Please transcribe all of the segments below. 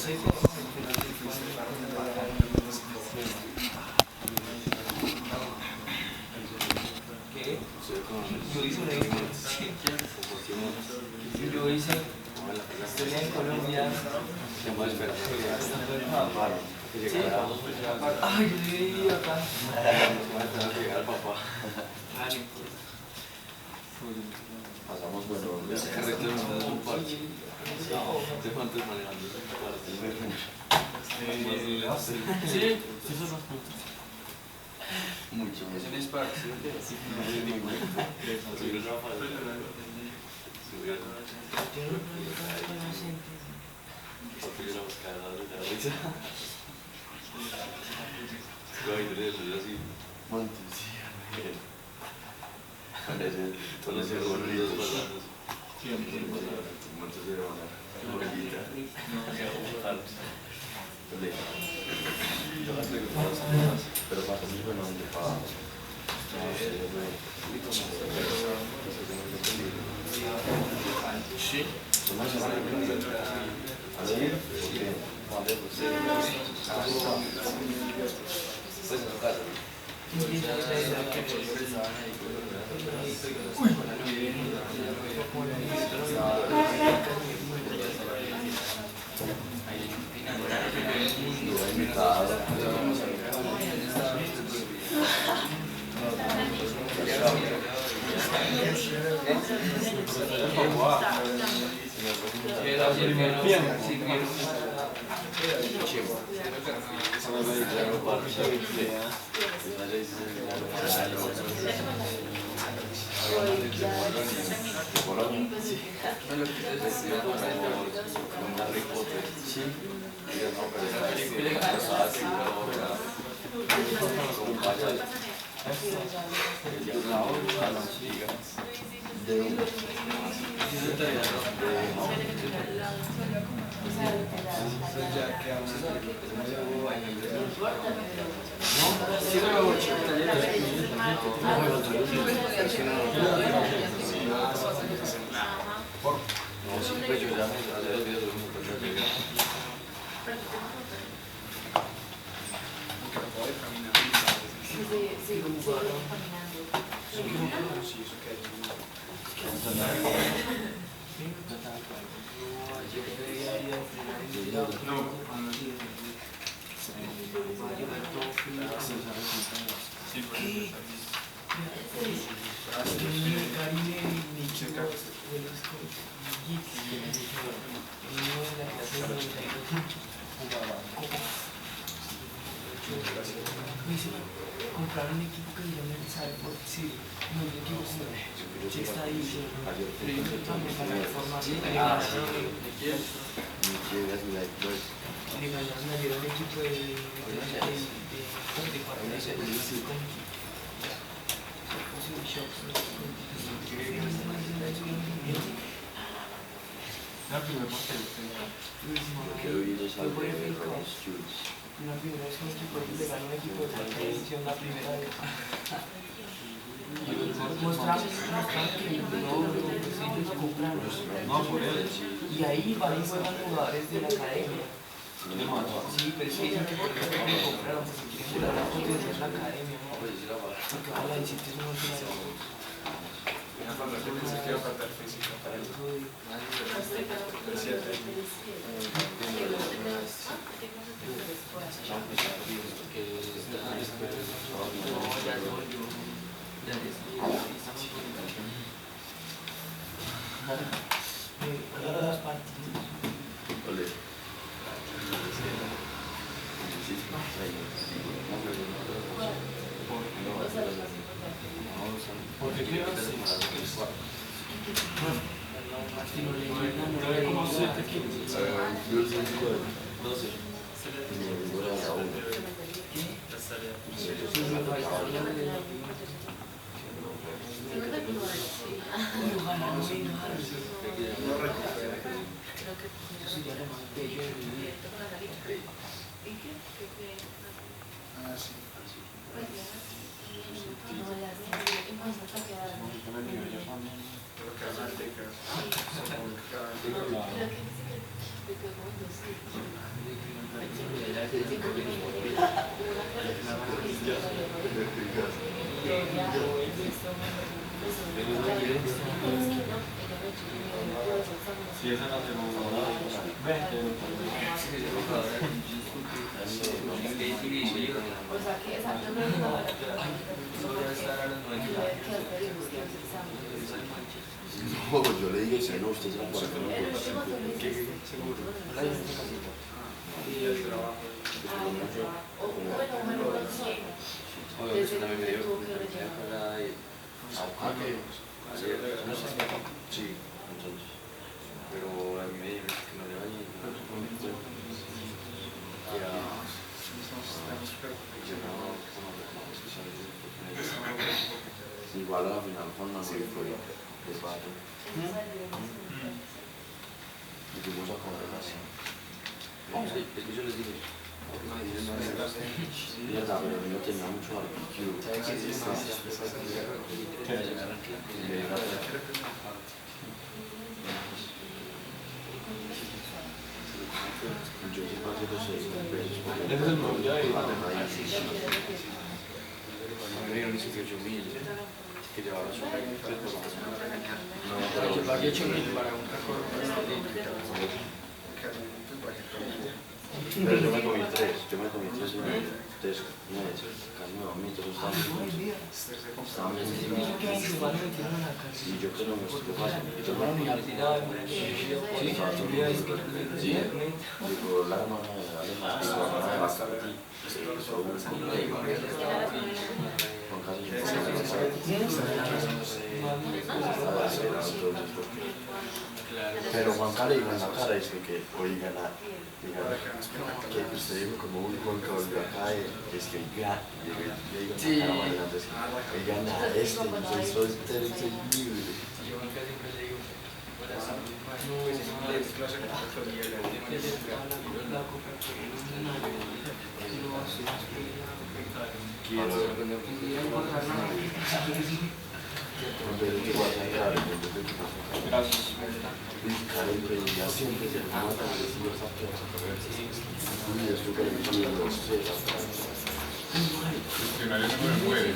¿Qué? Yo hice una yo hice historia en Colombia. Ay, yo viví acá. Pasamos bueno, sí, mucho. Es un Spark, ¿sí? Pero pasa muy bueno donde para Sí. Comprar un equipo que se llama Cyborg, sí, no, un equipo sí está ahí, pero yo creo que también para la formación le ganaron un equipo de una primera vez que un equipo le ganó un equipo de cuarta división, la primera vez. Mostramos que ellos compraron. Y ahí van y juegan jugadores de la academia. Sí, pero es que dicen que por eso no lo compraron, porque quieren jugar la potenciar la academia. Porque van a decir que es una Si esa no tenemos ahora, No, yo le dije, si no, usted se la puede hacer. Sí, entonces. Pero a mí me dijeron que no le vaya y igual a la final con la fue de pato. Y fuimos a comer así. Es que yo les dije, mierda, pero yo tenía mucho barbecue. Yo sí pagué los 6.000 pesos. ese es el problema. Me dieron 18.000 que llevaba su regla. Yo pagué 8.000 para un recorrido. Pero yo me comí 3 y medio. 3 meses, casi me vomito, eso estaba muy bien. Y yo que no me estoy pasando. Y yo me digo, la hermana de vaca, pero Juan Carlos dijo en la cara, dice que oigan, que usted dijo como un Juanca volvió acá, es que oiga, yo digo en la cara más grande, oigan, soy soltero y soy libre. Funcionario no me mueve.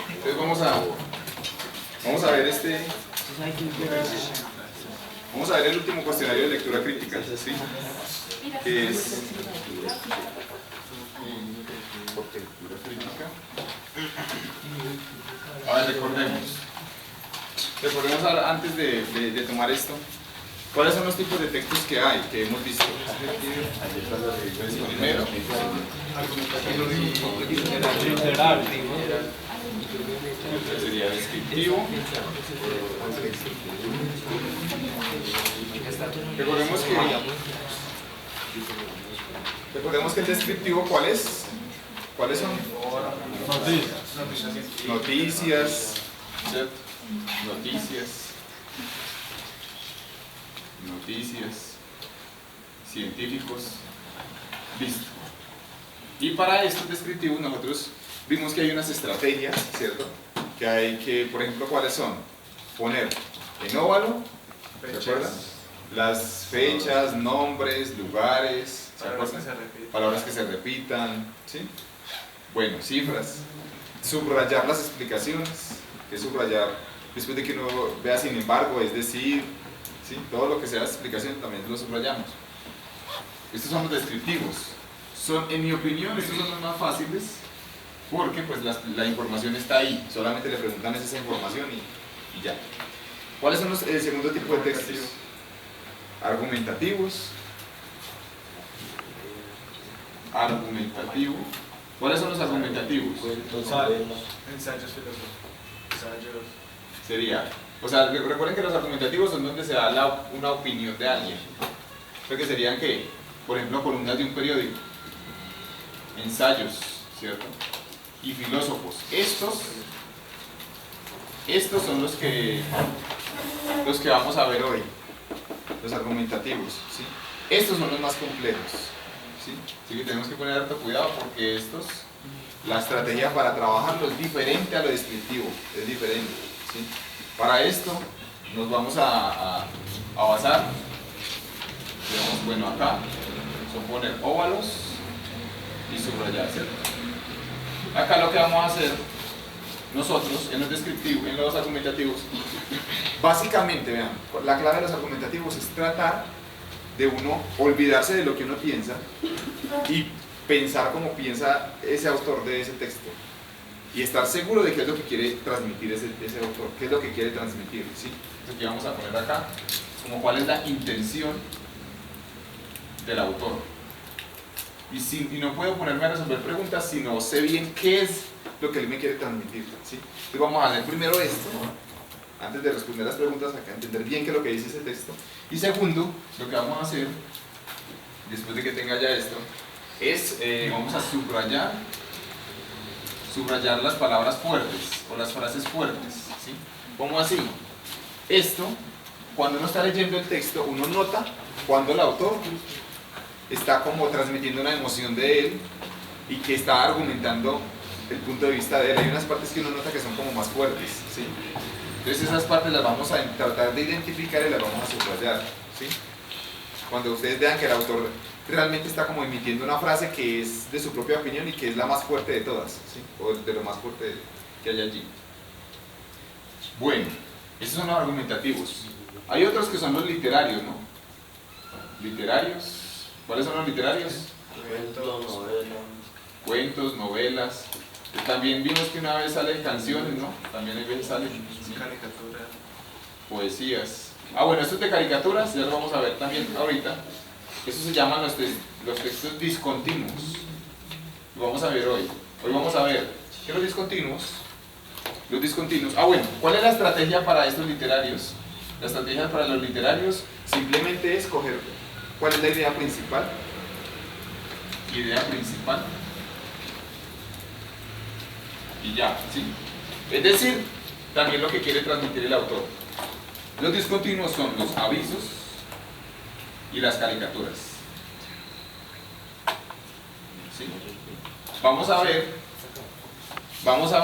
Entonces vamos a ver vamos a ver el último cuestionario de lectura crítica, ¿sí? Que es lectura crítica. Ahora recordemos antes de tomar esto, ¿cuáles son los tipos de textos que hay, que hemos visto? Primero, Literal. Sería descriptivo. Recordemos que el descriptivo, ¿cuáles son? Noticias. Científicos. Listo. Y para estos descriptivos nosotros vimos que hay unas estrategias, ¿cierto? Que hay que, por ejemplo, ¿cuáles son? Poner en óvalo, ¿se acuerdan? Las fechas, nombres, lugares, ¿se acuerdan? Palabras que se repitan, ¿sí? Bueno, cifras. Subrayar las explicaciones. ¿Qué es subrayar? Después de que uno vea sin embargo, es decir, ¿sí? Todo lo que sea explicación también lo subrayamos. Estos son los descriptivos. Son, en mi opinión, estos son los más fáciles porque pues la información está ahí. Solamente le preguntan esa información y ya. ¿Cuáles son el segundo tipo de textos? Argumentativos. Argumentativo. ¿Cuáles son los argumentativos? Ensayos filosóficos. Ensayos. Sería, o sea, recuerden que los argumentativos son donde se da una opinión de alguien. Creo que serían que, por ejemplo, columnas de un periódico, ensayos, ¿cierto? Y filósofos. Estos son los que vamos a ver hoy, los argumentativos, ¿sí? Estos son los más complejos, ¿sí? Así que tenemos que poner harto cuidado porque la estrategia para trabajarlo es diferente a lo descriptivo, es diferente, ¿sí? Para esto nos vamos a basar, digamos, bueno, acá son poner óvalos y subrayar, ¿cierto? Acá lo que vamos a hacer nosotros en los descriptivos, en los argumentativos, básicamente, vean, la clave de los argumentativos es tratar de uno olvidarse de lo que uno piensa y pensar como piensa ese autor de ese texto y estar seguro de qué es lo que quiere transmitir ese autor, qué es lo que quiere transmitir, ¿sí? Entonces aquí vamos a poner acá como cuál es la intención del autor y no puedo ponerme a resolver preguntas si no sé bien qué es lo que él me quiere transmitir, ¿sí? Entonces vamos a hacer primero esto antes de responder las preguntas acá, entender bien qué es lo que dice ese texto y segundo, lo que vamos a hacer después de que tenga ya esto es, vamos a subrayar las palabras fuertes o las frases fuertes, ¿sí? ¿Cómo así? Esto, cuando uno está leyendo el texto, uno nota cuando el autor está como transmitiendo una emoción de él y que está argumentando el punto de vista de él. Hay unas partes que uno nota que son como más fuertes, ¿sí? Entonces esas partes las vamos a tratar de identificar y las vamos a subrayar, ¿sí? Cuando ustedes vean que el autor realmente está como emitiendo una frase que es de su propia opinión y que es la más fuerte de todas, ¿sí? O de lo más fuerte que hay allí. Bueno, esos son los argumentativos. Hay otros que son los literarios, ¿no? Literarios. ¿Cuáles son los literarios? Cuentos, novelas. También vimos que una vez salen canciones, ¿no? También hay veces salen Caricaturas. poesías. Ah, bueno, estos de caricaturas ya lo vamos a ver también ahorita. Estos se llaman los textos discontinuos. Lo vamos a ver hoy. Hoy vamos a ver que los discontinuos. Ah, bueno, ¿cuál es la estrategia para estos literarios? La estrategia para los literarios simplemente es coger cuál es la idea principal. Idea principal. Y ya, ¿sí? Es decir, también lo que quiere transmitir el autor. Los discontinuos son los avisos y las caricaturas. ¿Sí? Vamos a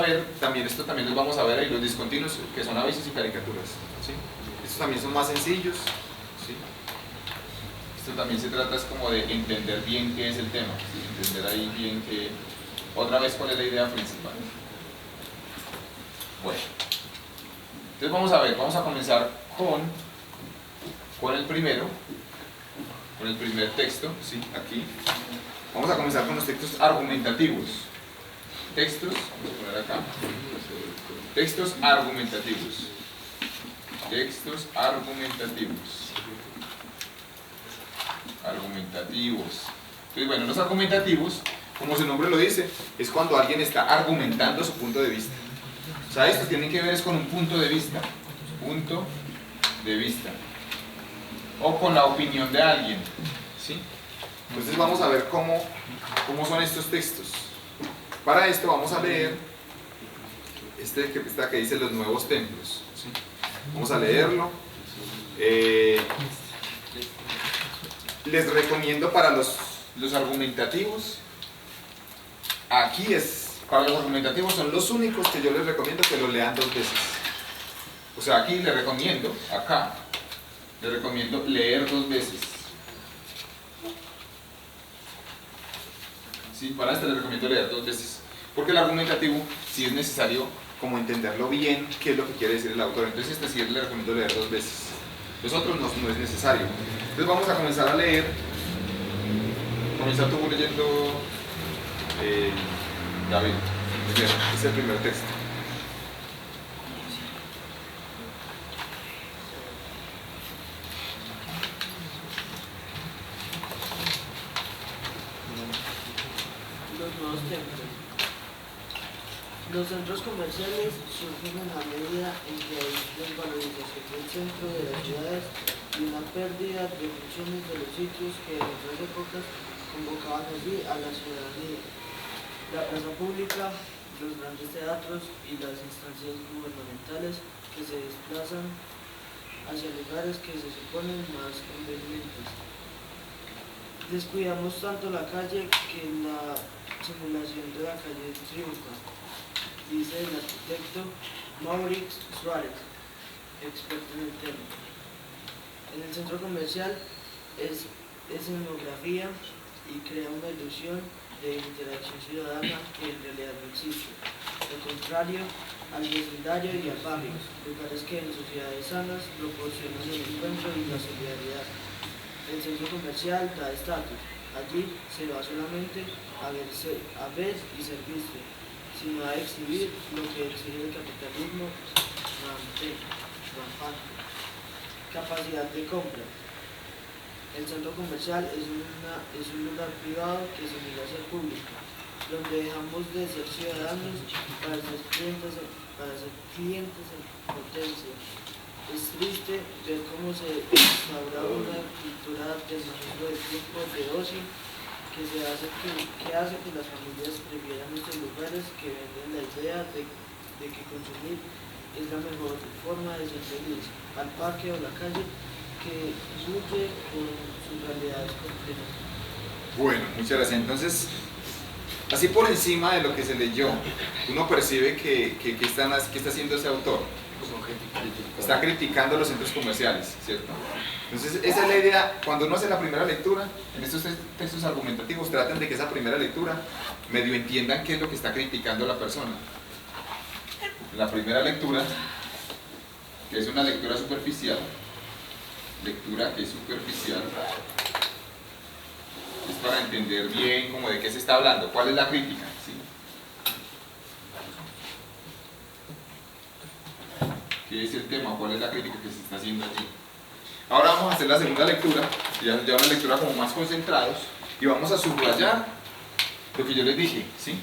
ver, también esto también los vamos a ver ahí, los discontinuos que son avisos y caricaturas. ¿Sí? Estos también son más sencillos. ¿Sí? Esto también se trata es como de entender bien qué es el tema, ¿sí? Entender ahí bien que, otra vez cuál es la idea principal. Bueno, entonces vamos a comenzar con el primero, con el primer texto, ¿sí? Aquí. Vamos a comenzar con los textos argumentativos. Vamos a poner acá. Textos argumentativos. Textos argumentativos. Entonces, bueno, los argumentativos, como su nombre lo dice, es cuando alguien está argumentando su punto de vista. O sea, esto tiene que ver es con un punto de vista. Punto de vista. O con la opinión de alguien. ¿Sí? Entonces vamos a ver cómo son estos textos. Para esto vamos a leer que dice los nuevos templos. ¿Sí? Vamos a leerlo. Les recomiendo para los argumentativos, para los argumentativos son los únicos que yo les recomiendo que lo lean 2 veces. O sea, aquí les recomiendo, acá, les recomiendo leer 2 veces. Sí, para este les recomiendo leer 2 veces. Porque el argumentativo sí es necesario como entenderlo bien, qué es lo que quiere decir el autor. Entonces este sí le recomiendo leer 2 veces. Los otros no es necesario. Entonces vamos a comenzar a leer. Comenzar tú leyendo David. Este es el primer texto. Los nuevos templos. Los centros comerciales surgen en la medida en que hay desvalorización del centro de las ciudades y una pérdida de funciones de los sitios que en otras épocas convocaban allí a la ciudadanía. La plaza pública, los grandes teatros y las instancias gubernamentales que se desplazan hacia lugares que se suponen más convenientes. Descuidamos tanto la calle que la simulación de la calle triunfa, dice el arquitecto Maurix Suárez, experto en el tema. En el centro comercial es escenografía y crea una ilusión de interacción ciudadana que en realidad no existe. Lo contrario al vecindario y al barrio, lugares que en sociedades sanas proporcionan el encuentro y la solidaridad. El centro comercial da estatus. Allí se va solamente a ver y ser visto, sino a exhibir lo que exige el capitalismo rampante. Capacidad de compra. El centro comercial es un lugar privado que simula ser público, donde dejamos de ser ciudadanos para ser clientes en potencia. Es triste ver cómo se instaura una cultura del manejo del tiempo de ocio que hace que las familias prefieran estos lugares que venden la idea de que consumir es la mejor forma de ser feliz, al parque o la calle que huye con sus realidades complejas. Bueno, muchas gracias. Entonces, así por encima de lo que se leyó, uno percibe que está haciendo ese autor. Está criticando los centros comerciales, ¿cierto? Entonces, esa es la idea. Cuando uno hace la primera lectura, en estos textos argumentativos, traten de que esa primera lectura medio entiendan qué es lo que está criticando la persona. La primera lectura, que es una lectura superficial, es para entender bien como de qué se está hablando, cuál es la crítica, ¿sí? ¿Qué es el tema? ¿Cuál es la crítica que se está haciendo allí? Ahora vamos a hacer la segunda lectura, ya una lectura como más concentrados, y vamos a subrayar lo que yo les dije, ¿sí?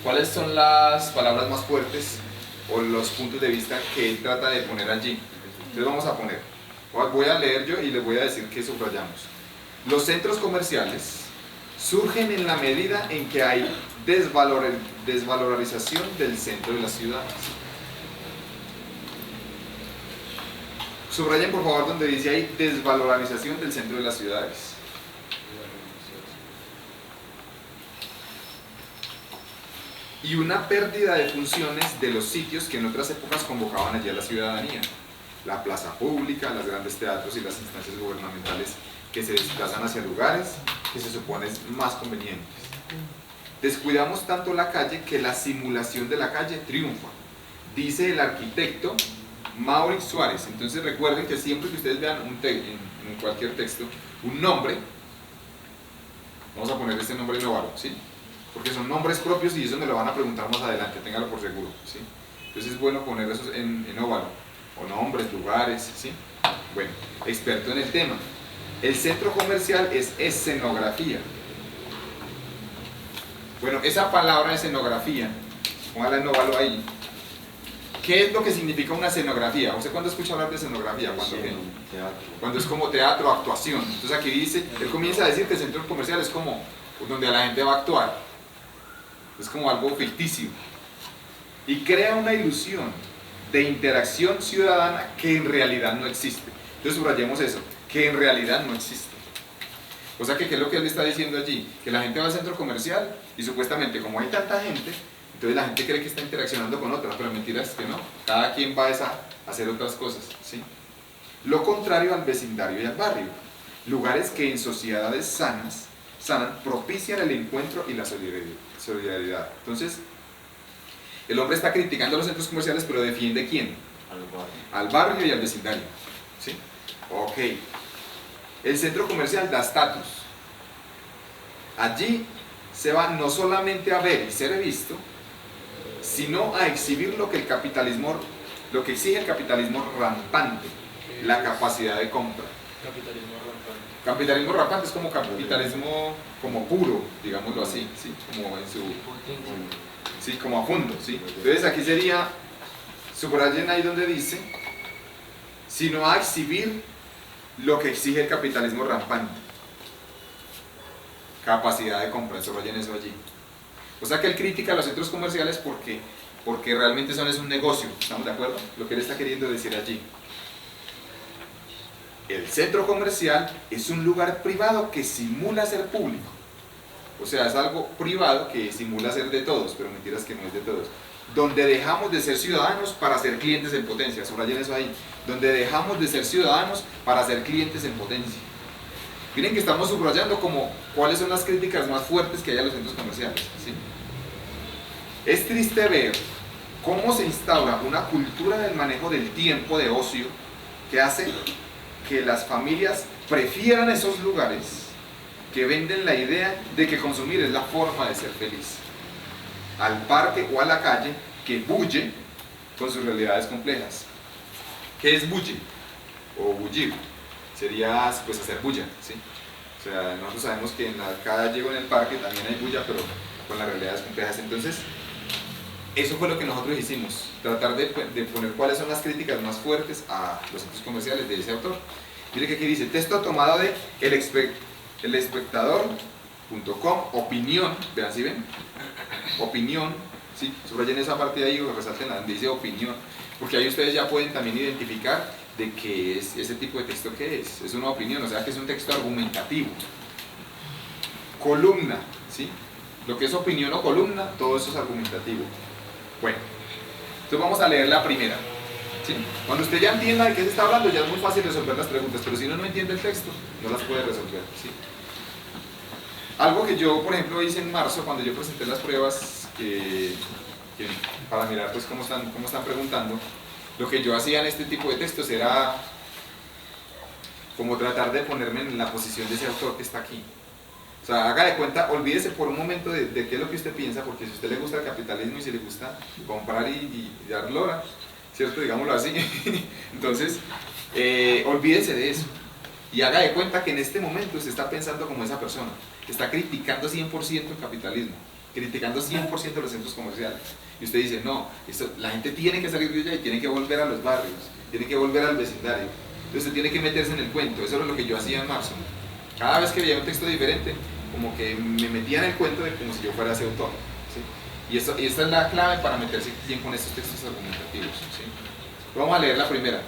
¿Cuáles son las palabras más fuertes o los puntos de vista que él trata de poner allí? Entonces vamos a poner, voy a leer yo y les voy a decir qué subrayamos. Los centros comerciales surgen en la medida en que hay desvalorización del centro de las ciudades. Subrayen por favor donde dice hay desvalorización del centro de las ciudades. Y una pérdida de funciones de los sitios que en otras épocas convocaban allí a la ciudadanía. La plaza pública, los grandes teatros y las instancias gubernamentales que se desplazan hacia lugares que se suponen más convenientes. Descuidamos tanto la calle que la simulación de la calle triunfa, dice el arquitecto Maurix Suárez. Entonces recuerden que siempre que ustedes vean en cualquier texto un nombre, vamos a poner este nombre en óvalo, ¿sí? Porque son nombres propios y eso me lo van a preguntar más adelante, téngalo por seguro, ¿sí? Entonces es bueno poner eso en óvalo, o nombres, lugares, ¿sí? Bueno, experto en el tema. El centro comercial es escenografía. Bueno, esa palabra escenografía, póngala en óvalo ahí. ¿Qué es lo que significa una escenografía? ¿Usted cuándo escucha hablar de escenografía? Cuando es como teatro, actuación. Entonces aquí dice, él comienza a decir que el centro comercial es como donde la gente va a actuar. Es como algo ficticio. Y crea una ilusión de interacción ciudadana que en realidad no existe. Entonces subrayemos eso, que en realidad no existe. O sea que, ¿qué es lo que él está diciendo allí? Que la gente va al centro comercial y supuestamente como hay tanta gente, entonces la gente cree que está interaccionando con otras, pero mentira es que no. Cada quien va a hacer otras cosas, ¿sí? Lo contrario al vecindario y al barrio. Lugares que en sociedades sanas propician el encuentro y la solidaridad. Entonces, El hombre está criticando los centros comerciales, pero ¿defiende quién? Al barrio y al vecindario. ¿Sí? Ok. El centro comercial da estatus. Allí se va no solamente a ver y ser visto, sino a exhibir lo que exige el capitalismo rampante, la capacidad de compra. Capitalismo rampante. Capitalismo rampante es como capitalismo como puro, digámoslo así, ¿sí? Como en su, sí, como a fondo, ¿sí? Entonces aquí sería, subrayen ahí donde dice, sino a exhibir lo que exige el capitalismo rampante. Capacidad de compra, subrayen eso allí. O sea que él critica a los centros comerciales porque realmente son es un negocio, ¿estamos de acuerdo? Lo que él está queriendo decir allí. El centro comercial es un lugar privado que simula ser público. O sea, es algo privado que simula ser de todos, pero mentiras que no es de todos. Donde dejamos de ser ciudadanos para ser clientes en potencia. Subrayen eso ahí. Donde dejamos de ser ciudadanos para ser clientes en potencia. Miren que estamos subrayando como cuáles son las críticas más fuertes que hay a los centros comerciales, ¿sí? Es triste ver cómo se instaura una cultura del manejo del tiempo de ocio que hace que las familias prefieran esos lugares que venden la idea de que consumir es la forma de ser feliz, al parque o a la calle que bulle con sus realidades complejas. ¿Qué es bulle? O bullir. Sería pues hacer bulla, ¿sí? O sea, nosotros sabemos que en la calle o en el parque también hay bulla, pero con las realidades complejas. Entonces, eso fue lo que nosotros hicimos, tratar de poner cuáles son las críticas más fuertes a los centros comerciales de ese autor. Mire que aquí dice, texto tomado de elespectador.com, opinión, vean si ven, opinión, ¿sí? Subrayen esa parte de ahí o resalten donde dice opinión, porque ahí ustedes ya pueden también identificar de qué es ese tipo de texto que es una opinión, o sea que es un texto argumentativo. Columna, ¿sí? Lo que es opinión o columna, todo eso es argumentativo. Bueno, entonces vamos a leer la primera, ¿sí? Cuando usted ya entienda de qué se está hablando, ya es muy fácil resolver las preguntas, pero si uno no entiende el texto, no las puede resolver, ¿sí? Algo que yo, por ejemplo, hice en marzo, cuando yo presenté las pruebas para mirar pues cómo están preguntando, lo que yo hacía en este tipo de textos era como tratar de ponerme en la posición de ese autor que está aquí. O sea, haga de cuenta, olvídese por un momento de qué es lo que usted piensa, porque si a usted le gusta el capitalismo y si le gusta comprar y dar lora, ¿cierto? Digámoslo así. Entonces, olvídese de eso. Y haga de cuenta que en este momento usted está pensando como esa persona, que está criticando 100% el capitalismo, criticando 100% los centros comerciales. Y usted dice, no, la gente tiene que salir de allá y tiene que volver a los barrios, tiene que volver al vecindario. Entonces usted tiene que meterse en el cuento. Eso era lo que yo hacía en marzo. Cada vez que veía un texto diferente, como que me metía en el cuento de como si yo fuera ese autor, ¿sí? Y esta es la clave para meterse bien con estos textos argumentativos, ¿sí? Vamos a leer la primera.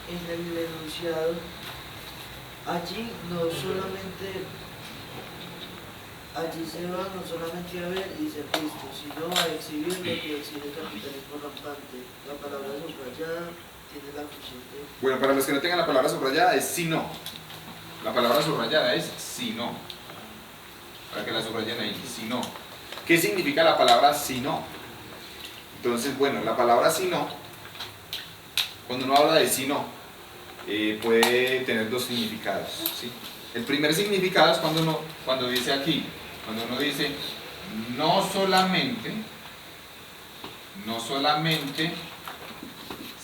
En el enunciado, allí se va no solamente a ver y ser visto, sino a exhibir lo que exhibe el capitalismo rampante. La palabra subrayada tiene la función de... Bueno, para los que no tengan la palabra subrayada es si no. La palabra subrayada es si no. Para que la subrayen ahí, si no. ¿Qué significa la palabra si no? Entonces, bueno, la palabra si no, cuando uno habla de si no, puede tener dos significados, ¿sí? El primer significado es cuando dice aquí, cuando uno dice no solamente,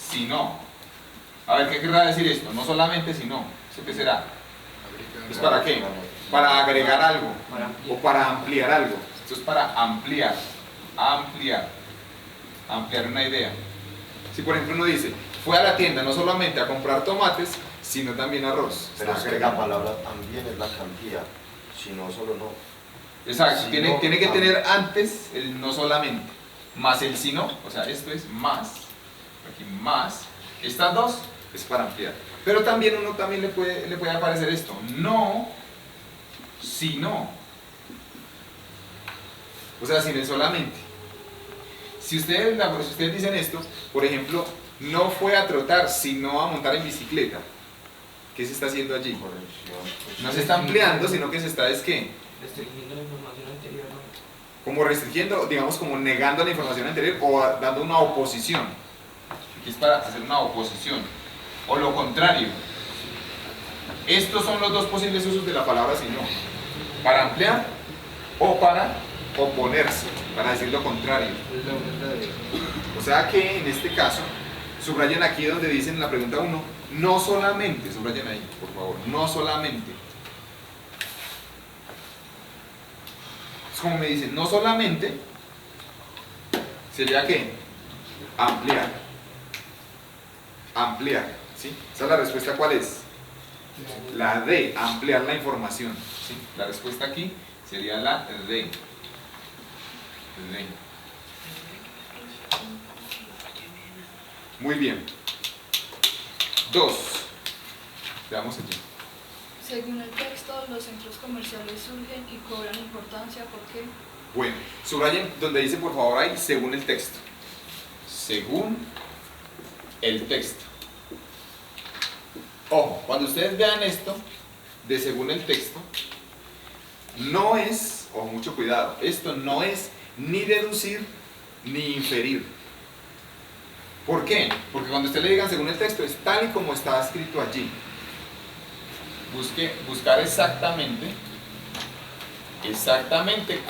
sino. A ver, ¿qué querrá decir esto? No solamente sino. ¿Eso qué será? ¿Es para qué? Para agregar algo o para ampliar algo. Esto es para ampliar una idea. Si por ejemplo uno dice, fue a la tienda no solamente a comprar tomates, sino también arroz. Pero es que la palabra también es la cantidad, si no, solo no. Exacto, Si tiene no, que también. tener antes el no solamente, más el si no, o sea, esto es más, aquí más, estas dos es para ampliar. Pero también uno también le puede aparecer esto, no, si no. O sea, sin el solamente. Si ustedes dicen esto, por ejemplo, no fue a trotar, sino a montar en bicicleta. ¿Qué se está haciendo allí? No se está ampliando, sino que se está, ¿es qué? Restringiendo la información anterior, ¿no? como restringiendo, digamos como negando la información anterior o dando una oposición. Aquí es para hacer una oposición. O lo contrario. Estos son los dos posibles usos de la palabra si no. Para ampliar o para oponerse, para decir lo contrario. O sea que en este caso, subrayen aquí donde dicen en la pregunta 1, no solamente, subrayen ahí, por favor, no solamente. Es como me dicen, no solamente, sería que ampliar. Ampliar, ¿sí? Esa es la respuesta, ¿cuál es? La D, ampliar la información, ¿sí? La respuesta aquí sería la D. Muy bien. 2. Veamos aquí. Según el texto, los centros comerciales surgen y cobran importancia. ¿Por qué? Bueno, subrayen donde dice por favor ahí, según el texto. Según el texto. Ojo, cuando ustedes vean esto, de según el texto, no es, ojo, mucho cuidado, esto no es ni deducir ni inferir. ¿Por qué? Porque cuando usted le digan según el texto, es tal y como está escrito allí. Buscar exactamente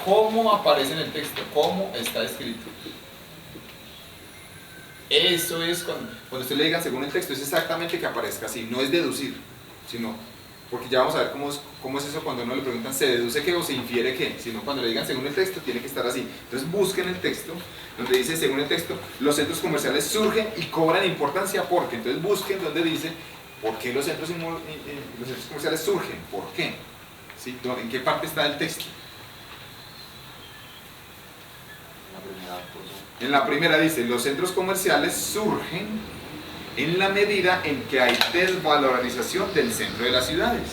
cómo aparece en el texto, cómo está escrito. Eso es cuando usted le diga según el texto, es exactamente que aparezca así, no es deducir, sino, porque ya vamos a ver cómo es eso cuando uno le preguntan se deduce qué o se infiere qué, sino cuando le digan según el texto tiene que estar así. Entonces busquen el texto, donde dice según el texto, los centros comerciales surgen y cobran importancia porque, entonces busquen donde dice por qué los centros comerciales surgen, por qué, ¿sí? ¿En qué parte está el texto? En la primera dice, los centros comerciales surgen en la medida en que hay desvalorización del centro de las ciudades.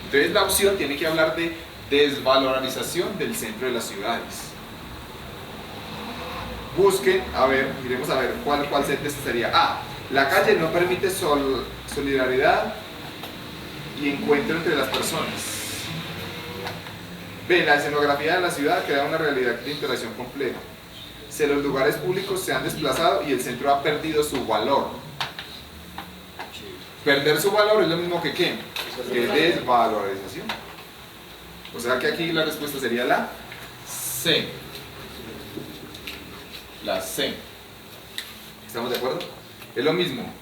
Entonces la opción tiene que hablar de desvalorización del centro de las ciudades. Busquen, a ver, miremos a ver cuál sería. A, la calle no permite solidaridad y encuentro entre las personas. B, la escenografía de la ciudad crea una realidad de interacción compleja. C, los lugares públicos se han desplazado y el centro ha perdido su valor. Perder su valor es lo mismo que ¿qué? Que desvalorización. O sea que aquí la respuesta sería la C. La C. ¿Estamos de acuerdo? Es lo mismo.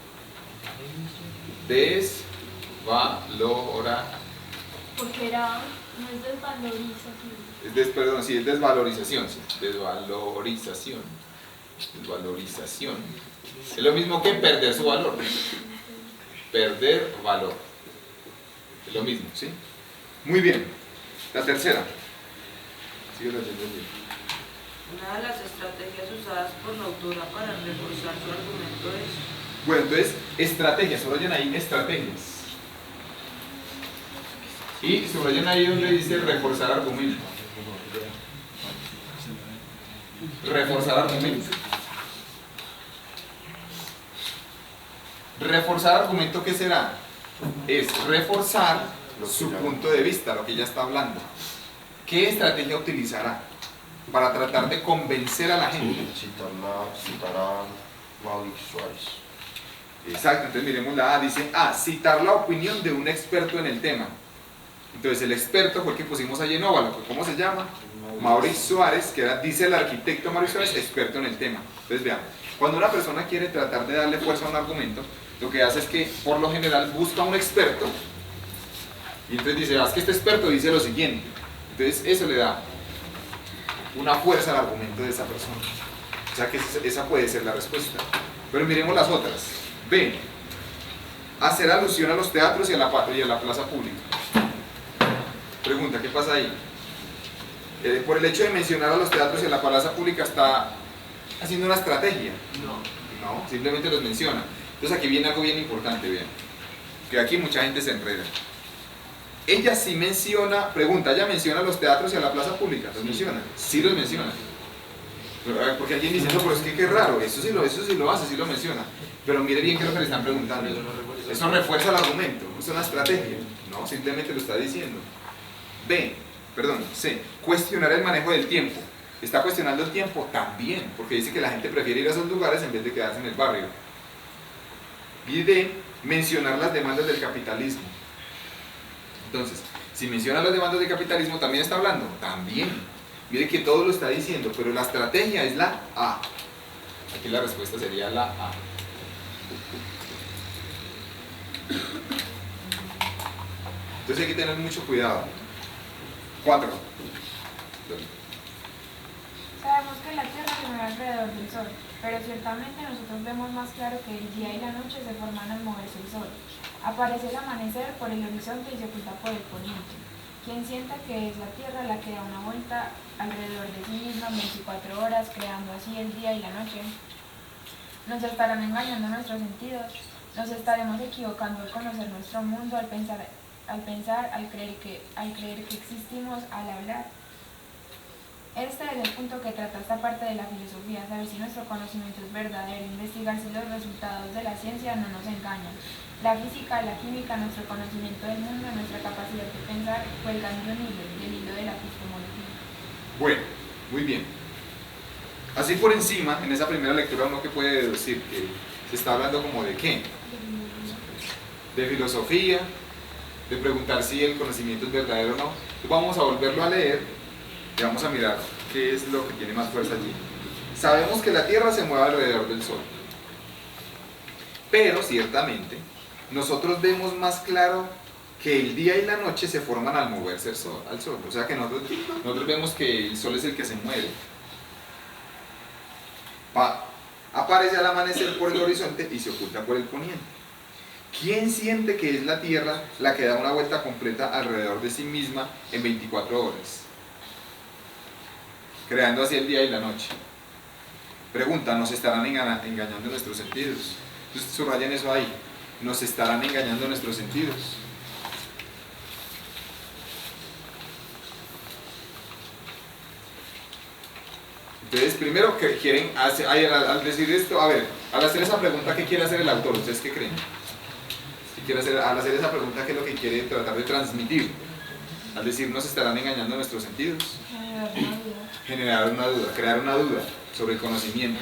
Porque no es desvalorización. Perdón, sí, es desvalorización. Sí, desvalorización. Es lo mismo que perder su valor. Perder valor. Es lo mismo, ¿sí? Muy bien. La tercera. Sigue la tercera. Una de las estrategias usadas por la autora para reforzar su argumento es... Bueno, entonces, estrategias, subrayan ahí estrategias. Y subrayan ahí donde dice reforzar argumento. Reforzar argumento. Reforzar argumento, ¿qué será? Es reforzar su punto de vista, lo que ella está hablando. ¿Qué estrategia utilizará para tratar de convencer a la gente? Citará Mauricio Suárez. Exacto, entonces miremos la A, dice A, citar la opinión de un experto en el tema. Entonces el experto fue el que pusimos allí en óvalo, ¿cómo se llama? Mauricio Suárez, que era, dice el arquitecto Mauricio Suárez, experto en el tema. Entonces vean, cuando una persona quiere tratar de darle fuerza a un argumento, lo que hace es que por lo general busca a un experto y entonces dice, es que este experto dice lo siguiente. Entonces eso le da una fuerza al argumento de esa persona. O sea que esa puede ser la respuesta. Pero miremos las otras. B, hacer alusión a los teatros y a la plaza pública. Pregunta, ¿qué pasa ahí? Por el hecho de mencionar a los teatros y a la plaza pública está haciendo una estrategia. No, simplemente los menciona. Entonces aquí viene algo bien importante, vean. Que aquí mucha gente se enreda. Ella sí menciona, pregunta, ¿ella menciona a los teatros y a la plaza pública? ¿Los menciona? Sí los menciona. Porque alguien dice, no, pero es que qué raro, eso sí lo hace, sí lo menciona. Pero mire bien qué es lo que le están preguntando. Eso refuerza el argumento, es una estrategia. No, simplemente lo está diciendo. C, cuestionar el manejo del tiempo. ¿Está cuestionando el tiempo? También, porque dice que la gente prefiere ir a esos lugares en vez de quedarse en el barrio. Y de mencionar las demandas del capitalismo. Entonces, si menciona las demandas del capitalismo, ¿también está hablando? También. Mire que todo lo está diciendo, pero la estrategia es la A. Aquí la respuesta sería la A. Entonces hay que tener mucho cuidado. 4. Sabemos que la Tierra se mueve alrededor del Sol, pero ciertamente nosotros vemos más claro que el día y la noche se forman al moverse el Sol. Aparece el amanecer por el horizonte y se oculta por el poniente. Quien sienta que es la Tierra la que da una vuelta alrededor de sí misma 24 horas, creando así el día y la noche. Nos estarán engañando nuestros sentidos, nos estaremos equivocando al conocer nuestro mundo, al creer que existimos, al hablar. Este es el punto que trata esta parte de la filosofía, saber si nuestro conocimiento es verdadero, investigar si los resultados de la ciencia no nos engañan. La física, la química, nuestro conocimiento del mundo, nuestra capacidad de pensar, cuelgan de un hilo, del hilo de la epistemología. Bueno, muy bien. Así por encima, en esa primera lectura uno que puede decir que se está hablando como de ¿qué? De filosofía, de preguntar si el conocimiento es verdadero o no. Entonces vamos a volverlo a leer y vamos a mirar qué es lo que tiene más fuerza allí. Sabemos que la Tierra se mueve alrededor del Sol, pero ciertamente nosotros vemos más claro que el día y la noche se forman al moverse al Sol. O sea que nosotros vemos que el Sol es el que se mueve. Aparece al amanecer por el horizonte y se oculta por el poniente. ¿Quién siente que es la Tierra la que da una vuelta completa alrededor de sí misma en 24 horas? Creando así el día y la noche. Pregunta, ¿nos estarán engañando nuestros sentidos? Entonces subrayen eso ahí. ¿Nos estarán engañando nuestros sentidos? Entonces, primero que quieren hacer, al decir esto, a ver, al hacer esa pregunta, ¿qué quiere hacer el autor? ¿Ustedes qué creen? Al hacer esa pregunta, ¿qué es lo que quiere tratar de transmitir? Al decir, ¿nos estarán engañando nuestros sentidos? Generar una duda, crear una duda sobre el conocimiento.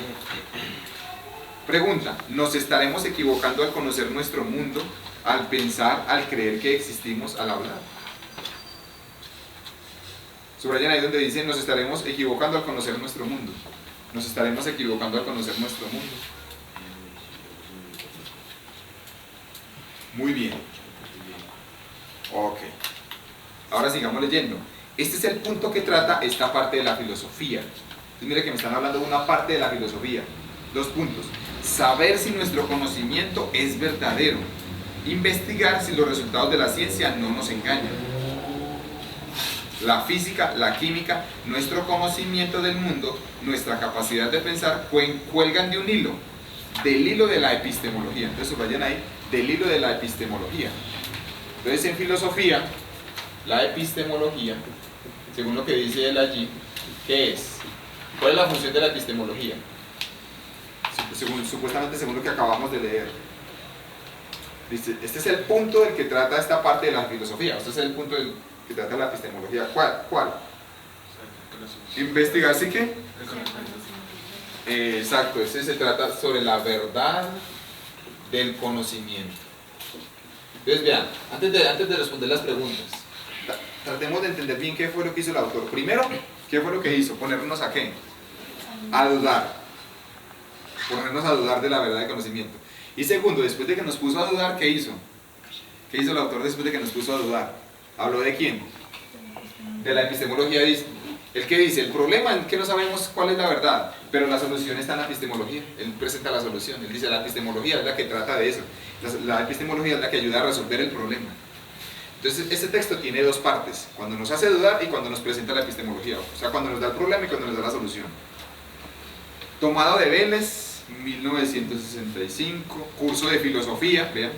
Pregunta, ¿nos estaremos equivocando al conocer nuestro mundo, al pensar, al creer que existimos, al hablar? Subrayan ahí donde dice, nos estaremos equivocando al conocer nuestro mundo. Nos estaremos equivocando al conocer nuestro mundo. Muy bien. Ok. Ahora sigamos leyendo. Este es el punto que trata esta parte de la filosofía. Entonces mire que me están hablando de una parte de la filosofía. 2 puntos. Saber si nuestro conocimiento es verdadero. Investigar si los resultados de la ciencia no nos engañan. La física, la química, nuestro conocimiento del mundo, nuestra capacidad de pensar cuelgan de un hilo, del hilo de la epistemología. Entonces subrayan ahí, del hilo de la epistemología. Entonces en filosofía, la epistemología, según lo que dice él allí, ¿qué es? ¿Cuál es la función de la epistemología? Supuestamente según lo que acabamos de leer. Dice, este es el punto del que trata esta parte de la filosofía, este es el punto del que trata la epistemología. ¿Cuál? Investigar, ¿sí qué? Exacto, ese se trata sobre la verdad del conocimiento. Entonces vean, antes de responder las preguntas, tratemos de entender bien qué fue lo que hizo el autor. Primero, ¿qué fue lo que hizo? Ponernos a ¿qué? A dudar. Ponernos a dudar de la verdad del conocimiento. Y segundo, después de que nos puso a dudar, ¿qué hizo? ¿Qué hizo el autor después de que nos puso a dudar? ¿Habló de quién? De la epistemología. ¿El qué dice? El problema es que no sabemos cuál es la verdad, pero la solución está en la epistemología. Él presenta la solución. Él dice, la epistemología es la que trata de eso. La epistemología es la que ayuda a resolver el problema. Entonces, este texto tiene 2 partes. Cuando nos hace dudar y cuando nos presenta la epistemología. O sea, cuando nos da el problema y cuando nos da la solución. Tomado de Vélez, 1965, curso de filosofía, vean.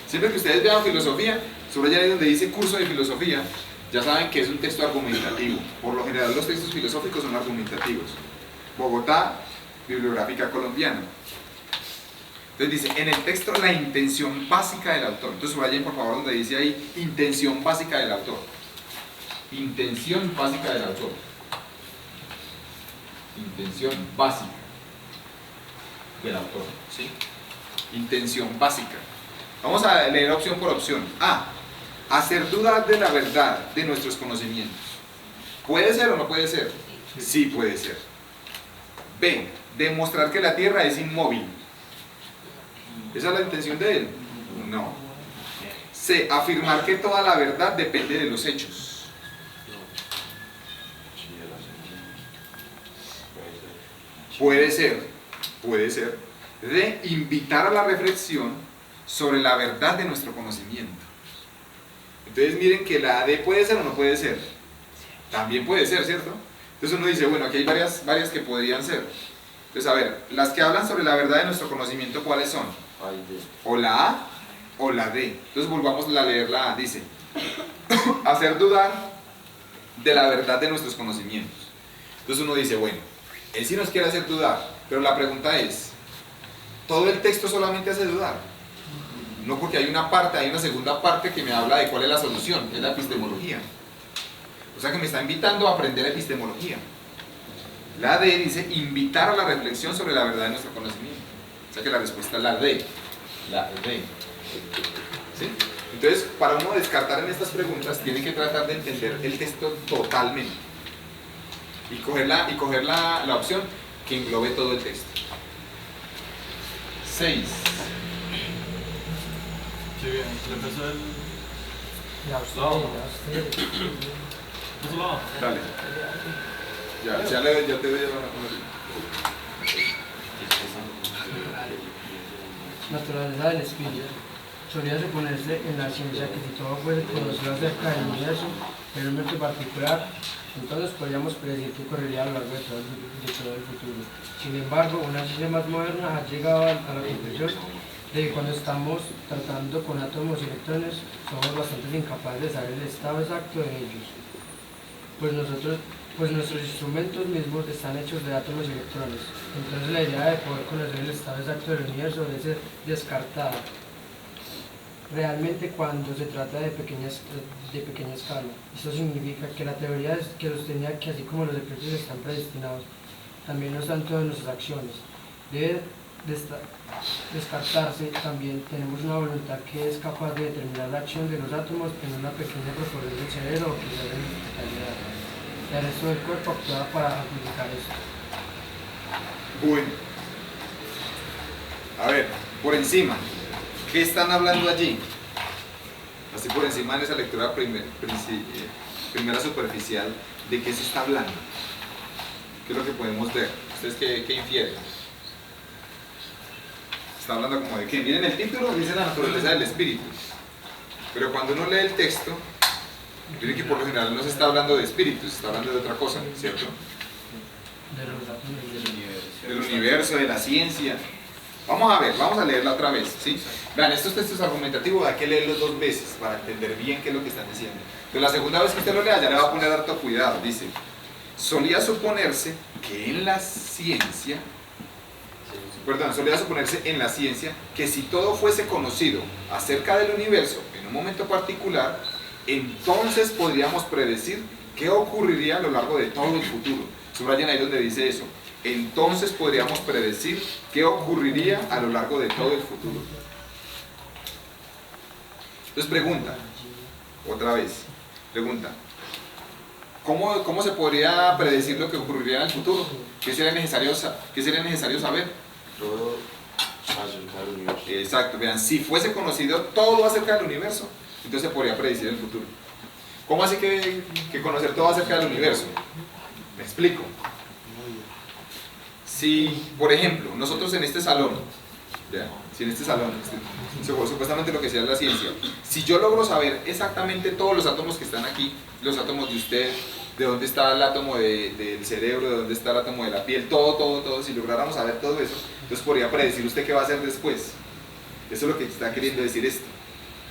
Siempre que ustedes vean filosofía, subrayan ahí donde dice curso de filosofía, ya saben que es un texto argumentativo. Por lo general los textos filosóficos son argumentativos. Bogotá, Bibliográfica Colombiana. Entonces dice, en el texto la intención básica del autor. Entonces subrayen por favor donde dice ahí, intención básica del autor. Intención básica del autor. Intención básica del autor, ¿sí? Intención básica. Vamos a leer opción por opción. A. Hacer dudar de la verdad de nuestros conocimientos. ¿Puede ser o no puede ser? Sí puede ser. B. Demostrar que la Tierra es inmóvil. ¿Esa es la intención de él? No. C. Afirmar que toda la verdad depende de los hechos. Puede ser. Puede ser. D. Invitar a la reflexión sobre la verdad de nuestro conocimiento. Entonces miren que la D puede ser o no puede ser. También puede ser, ¿cierto? Entonces uno dice, bueno, aquí hay varias que podrían ser. Entonces, a ver, las que hablan sobre la verdad de nuestro conocimiento, ¿cuáles son? O la A o la D. Entonces volvamos a leer la A. Dice, hacer dudar de la verdad de nuestros conocimientos. Entonces uno dice, bueno, él sí nos quiere hacer dudar, pero la pregunta es, ¿todo el texto solamente hace dudar? No, porque hay una segunda parte que me habla de cuál es la solución, que es la epistemología. O sea que me está invitando a aprender epistemología. La D dice invitar a la reflexión sobre la verdad de nuestro conocimiento. O sea que la respuesta es la D. La D. ¿Sí? Entonces, para uno descartar en estas preguntas, tiene que tratar de entender el texto totalmente. Y coger la opción que englobe todo el texto. 6. Sí, bien. Le empezó el... Dale. Ya te voy a llevar Naturaleza del espíritu. Solía suponerse en la ciencia que si todo fuese conocido acerca del universo, en un momento particular, entonces podríamos predecir que ocurriría a lo largo de todo el futuro. Sin embargo, una ciencia más moderna ha llegado a la conclusión de que cuando estamos tratando con átomos y electrones, somos bastante incapaces de saber el estado exacto de ellos. Pues nuestros instrumentos mismos están hechos de átomos y electrones. Entonces la idea de poder conocer el estado exacto del universo debe ser descartada. Realmente cuando se trata de pequeña escala. Esto significa que la teoría que sostenía que así como los efectos están predestinados, también lo están todas nuestras acciones. Debe descartarse. También tenemos una voluntad que es capaz de determinar la acción de los átomos en una pequeña proporción del cerebro o quizás en su totalidad. El resto del cuerpo actúa para amplificar esto. Bueno. A ver, por encima. ¿Qué están hablando allí? Así por encima de esa lectura primera superficial, ¿de qué se está hablando? ¿Qué es lo que podemos ver? ¿Ustedes qué infieren? Está hablando como de qué. Miren el título, dice la naturaleza del espíritu. Pero cuando uno lee el texto, miren que por lo general no se está hablando de espíritus, se está hablando de otra cosa, ¿cierto? Del universo, de la ciencia. Vamos a ver, vamos a leerla otra vez, ¿sí? Vean, estos textos argumentativos hay que leerlos 2 veces para entender bien qué es lo que están diciendo. Pero la segunda vez que usted lo lea ya le va a poner harto cuidado. Dice, solía suponerse en la ciencia que si todo fuese conocido acerca del universo en un momento particular, entonces podríamos predecir qué ocurriría a lo largo de todo el futuro. Subrayen ahí donde dice eso. Entonces podríamos predecir qué ocurriría a lo largo de todo el futuro. Entonces pregunta, otra vez, pregunta, ¿cómo se podría predecir lo que ocurriría en el futuro? ¿Qué sería necesario saber? Todo acerca del universo. Exacto, vean, si fuese conocido todo acerca del universo, entonces se podría predecir el futuro. ¿Cómo así que conocer todo acerca del universo? Me explico. Si, por ejemplo, nosotros en este salón, supuestamente lo que sea la ciencia, si yo logro saber exactamente todos los átomos que están aquí, los átomos de usted, de dónde está el átomo del cerebro, de dónde está el átomo de la piel, todo, si lográramos saber todo eso, entonces podría predecir usted qué va a hacer después. Eso es lo que está queriendo decir esto,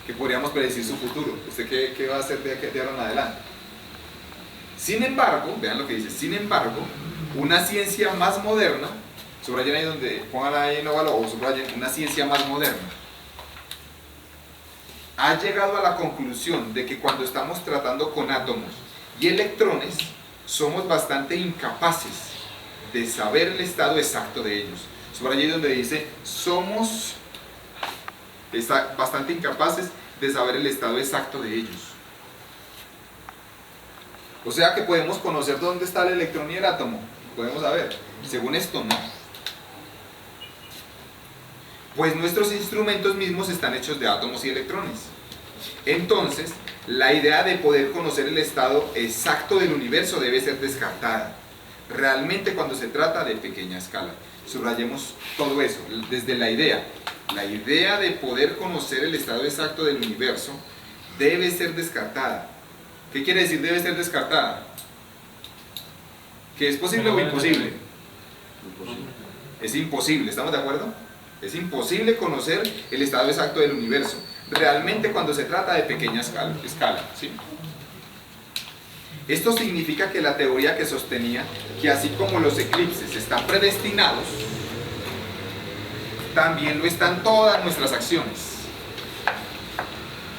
que podríamos predecir su futuro, usted qué va a hacer de ahora en adelante. Sin embargo, vean lo que dice, sin embargo, una ciencia más moderna, subrayen ahí donde, pongan ahí en óvalo o subrayen, una ciencia más moderna, ha llegado a la conclusión de que cuando estamos tratando con átomos y electrones, somos bastante incapaces de saber el estado exacto de ellos. Por allí donde dice, somos bastante incapaces de saber el estado exacto de ellos. O sea que podemos conocer dónde está el electrón y el átomo. Podemos saber. Según esto, no. Pues nuestros instrumentos mismos están hechos de átomos y electrones. Entonces, la idea de poder conocer el estado exacto del universo debe ser descartada. Realmente cuando se trata de pequeña escala. Subrayemos todo eso, desde la idea. La idea de poder conocer el estado exacto del universo debe ser descartada. ¿Qué quiere decir debe ser descartada? ¿Que es posible o imposible? Es imposible, ¿estamos de acuerdo? Es imposible conocer el estado exacto del universo, realmente cuando se trata de pequeña escala, ¿sí? Esto significa que la teoría que sostenía que así como los eclipses están predestinados, también lo están todas nuestras acciones.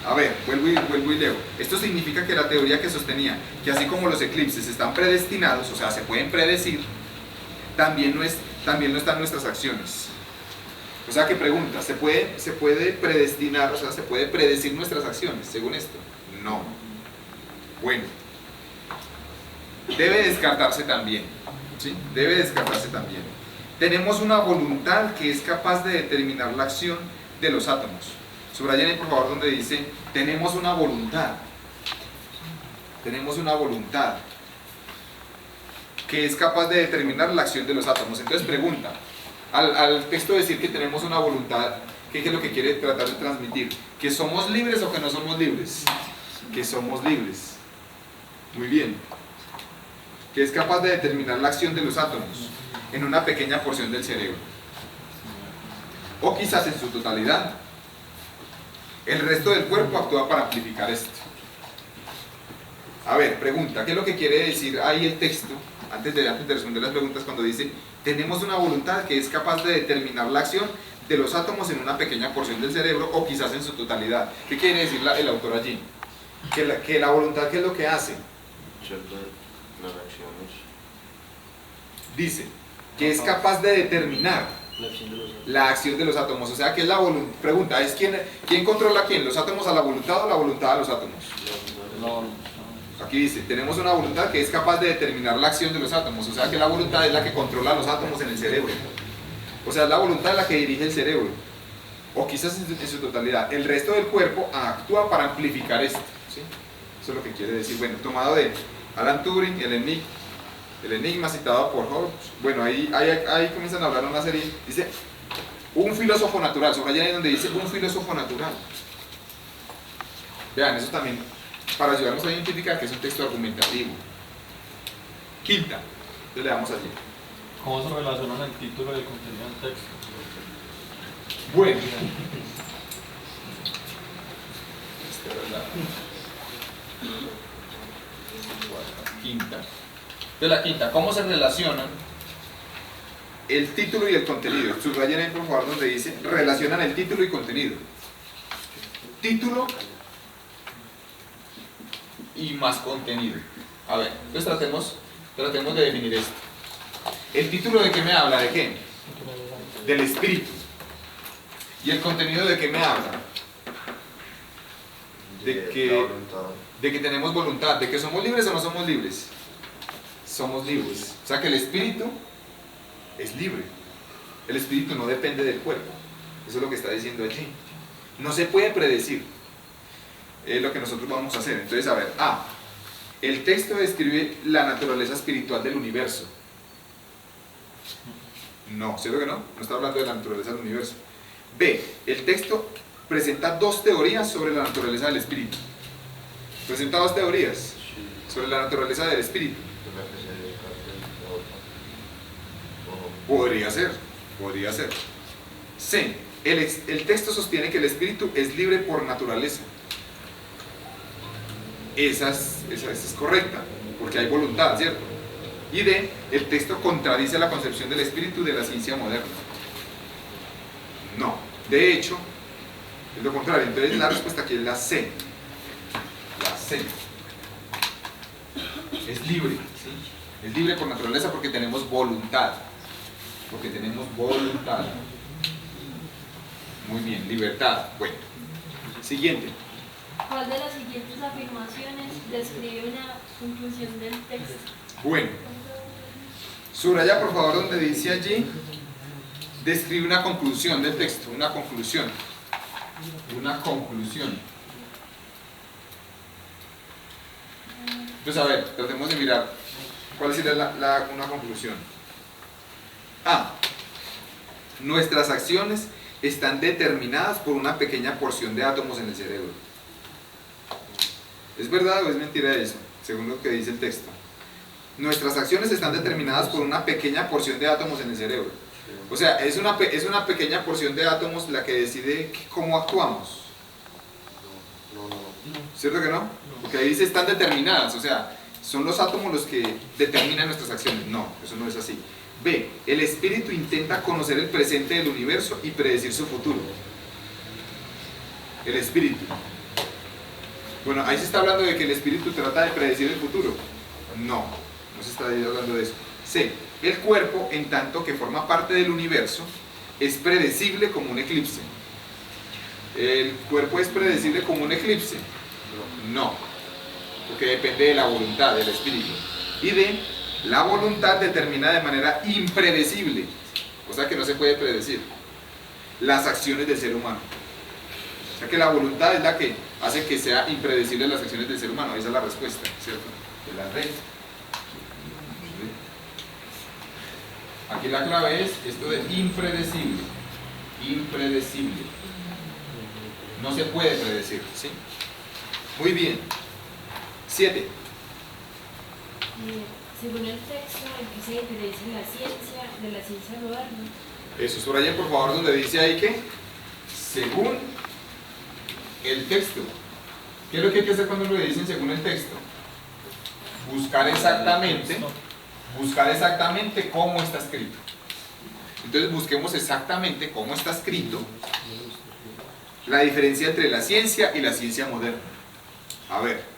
A ver, vuelvo y leo. Esto significa que la teoría que sostenía que así como los eclipses están predestinados, o sea, se pueden predecir, también no están nuestras acciones. O sea, que pregunta, ¿se puede predestinar, o sea, se puede predecir nuestras acciones según esto? No. Bueno, debe descartarse también, ¿sí? Debe descartarse también. Tenemos una voluntad que es capaz de determinar la acción de los átomos. Subrayen ahí por favor donde dice, tenemos una voluntad. Tenemos una voluntad que es capaz de determinar la acción de los átomos. Entonces pregunta, al texto decir que tenemos una voluntad, ¿qué es lo que quiere tratar de transmitir? ¿Que somos libres o que no somos libres? Que somos libres. Muy bien. Que es capaz de determinar la acción de los átomos en una pequeña porción del cerebro. O quizás en su totalidad. El resto del cuerpo actúa para amplificar esto. A ver, pregunta, ¿qué es lo que quiere decir ahí el texto? Antes de responder las preguntas, cuando dice, tenemos una voluntad que es capaz de determinar la acción de los átomos en una pequeña porción del cerebro o quizás en su totalidad. ¿Qué quiere decir el autor allí? Que la voluntad, ¿qué es lo que hace? Las acciones. Dice que es capaz de determinar la acción de los átomos. O sea, que es la voluntad. Pregunta, ¿es quién controla a quién? ¿Los átomos a la voluntad o la voluntad a los átomos? Aquí dice, tenemos una voluntad que es capaz de determinar la acción de los átomos. O sea, que la voluntad es la que controla a los átomos en el cerebro. O sea, es la voluntad la que dirige el cerebro. O quizás en su totalidad. El resto del cuerpo actúa para amplificar esto, ¿sí? Eso es lo que quiere decir. Bueno, tomado de Alan Turing, el enigma citado por Hobbes. Bueno, ahí comienzan a hablar una serie. Dice, un filósofo natural. Sobre allá donde dice, un filósofo natural. Vean, eso también, para ayudarnos a identificar que es un texto argumentativo. Quinta. Entonces le damos allí. ¿Cómo se relacionan el título y el contenido del texto? Bueno. Quinta. De la quinta, ¿cómo se relacionan el título y el contenido? Subrayen ahí por favor donde dice, relacionan el título y contenido. Título y más contenido. A ver, entonces tratemos de definir esto. ¿El título de qué me habla? ¿De qué? Del espíritu. ¿Y el contenido de qué me habla? De que tenemos voluntad. ¿De que somos libres o no somos libres? Somos libres. O sea que el espíritu es libre. El espíritu no depende del cuerpo. Eso es lo que está diciendo allí. No se puede predecir. Es lo que nosotros vamos a hacer. Entonces, a ver, el texto describe la naturaleza espiritual del universo. No, ¿cierto que no? No está hablando de la naturaleza del universo. B, el texto presenta dos teorías sobre la naturaleza del espíritu. Presenta dos teorías sobre la naturaleza del espíritu. Podría ser. C, el texto sostiene que el espíritu es libre por naturaleza. Esa es correcta, porque hay voluntad, ¿cierto? Y D, el texto contradice la concepción del espíritu de la ciencia moderna. No, de hecho, es lo contrario. Entonces la respuesta aquí es la C. La C. Es libre, ¿sí? Es libre por naturaleza porque tenemos voluntad. Porque tenemos voluntad. Muy bien, libertad. Bueno, siguiente. ¿Cuál de las siguientes afirmaciones describe una conclusión del texto? Bueno, subraya por favor donde dice allí, describe una conclusión del texto, una conclusión. Una conclusión. Entonces, a ver, tratemos de mirar cuál sería una conclusión. A. Nuestras acciones están determinadas por una pequeña porción de átomos en el cerebro. ¿Es verdad o es mentira eso? Según lo que dice el texto. Nuestras acciones están determinadas por una pequeña porción de átomos en el cerebro. O sea, es una pequeña porción de átomos la que decide cómo actuamos. No. ¿Cierto que no? Porque ahí dice están determinadas, o sea, son los átomos los que determinan nuestras acciones. No, eso no es así. B. El espíritu intenta conocer el presente del universo y predecir su futuro. El espíritu. Bueno, ahí se está hablando de que el espíritu trata de predecir el futuro. No se está hablando de eso. C. El cuerpo, en tanto que forma parte del universo, es predecible como un eclipse. ¿El cuerpo es predecible como un eclipse? No, porque depende de la voluntad del espíritu. Y D. La voluntad determina de manera impredecible, o sea que no se puede predecir, las acciones del ser humano. O sea que la voluntad es la que hace que sea impredecible las acciones del ser humano. Esa es la respuesta, ¿cierto? De la red. Aquí la clave es esto de impredecible. Impredecible. No se puede predecir, ¿sí? Muy bien. 7. Según el texto, ¿en qué se diferencia la ciencia de la ciencia moderna? Eso, subrayen por favor donde dice ahí que según el texto. ¿Qué es lo que hay que hacer cuando lo dicen según el texto? Buscar exactamente cómo está escrito. Entonces busquemos exactamente cómo está escrito la diferencia entre la ciencia y la ciencia moderna. A ver.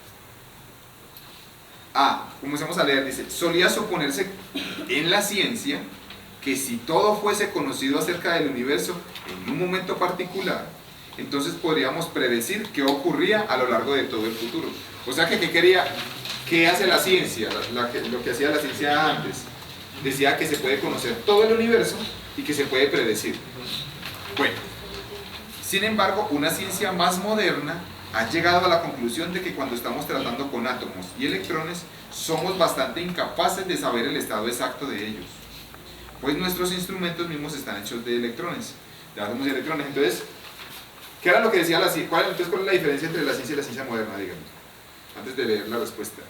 Comencemos a leer, dice, solía suponerse en la ciencia que si todo fuese conocido acerca del universo en un momento particular, entonces podríamos predecir qué ocurría a lo largo de todo el futuro. O sea que, ¿qué hace la ciencia? Lo que hacía la ciencia antes. Decía que se puede conocer todo el universo y que se puede predecir. Bueno, sin embargo, una ciencia más moderna ha llegado a la conclusión de que cuando estamos tratando con átomos y electrones, somos bastante incapaces de saber el estado exacto de ellos, pues nuestros instrumentos mismos están hechos de electrones, de átomos y electrones. Entonces, ¿qué era lo que decía la ciencia? ¿Cuál es la diferencia entre la ciencia y la ciencia moderna, digamos? Antes de leer la respuesta.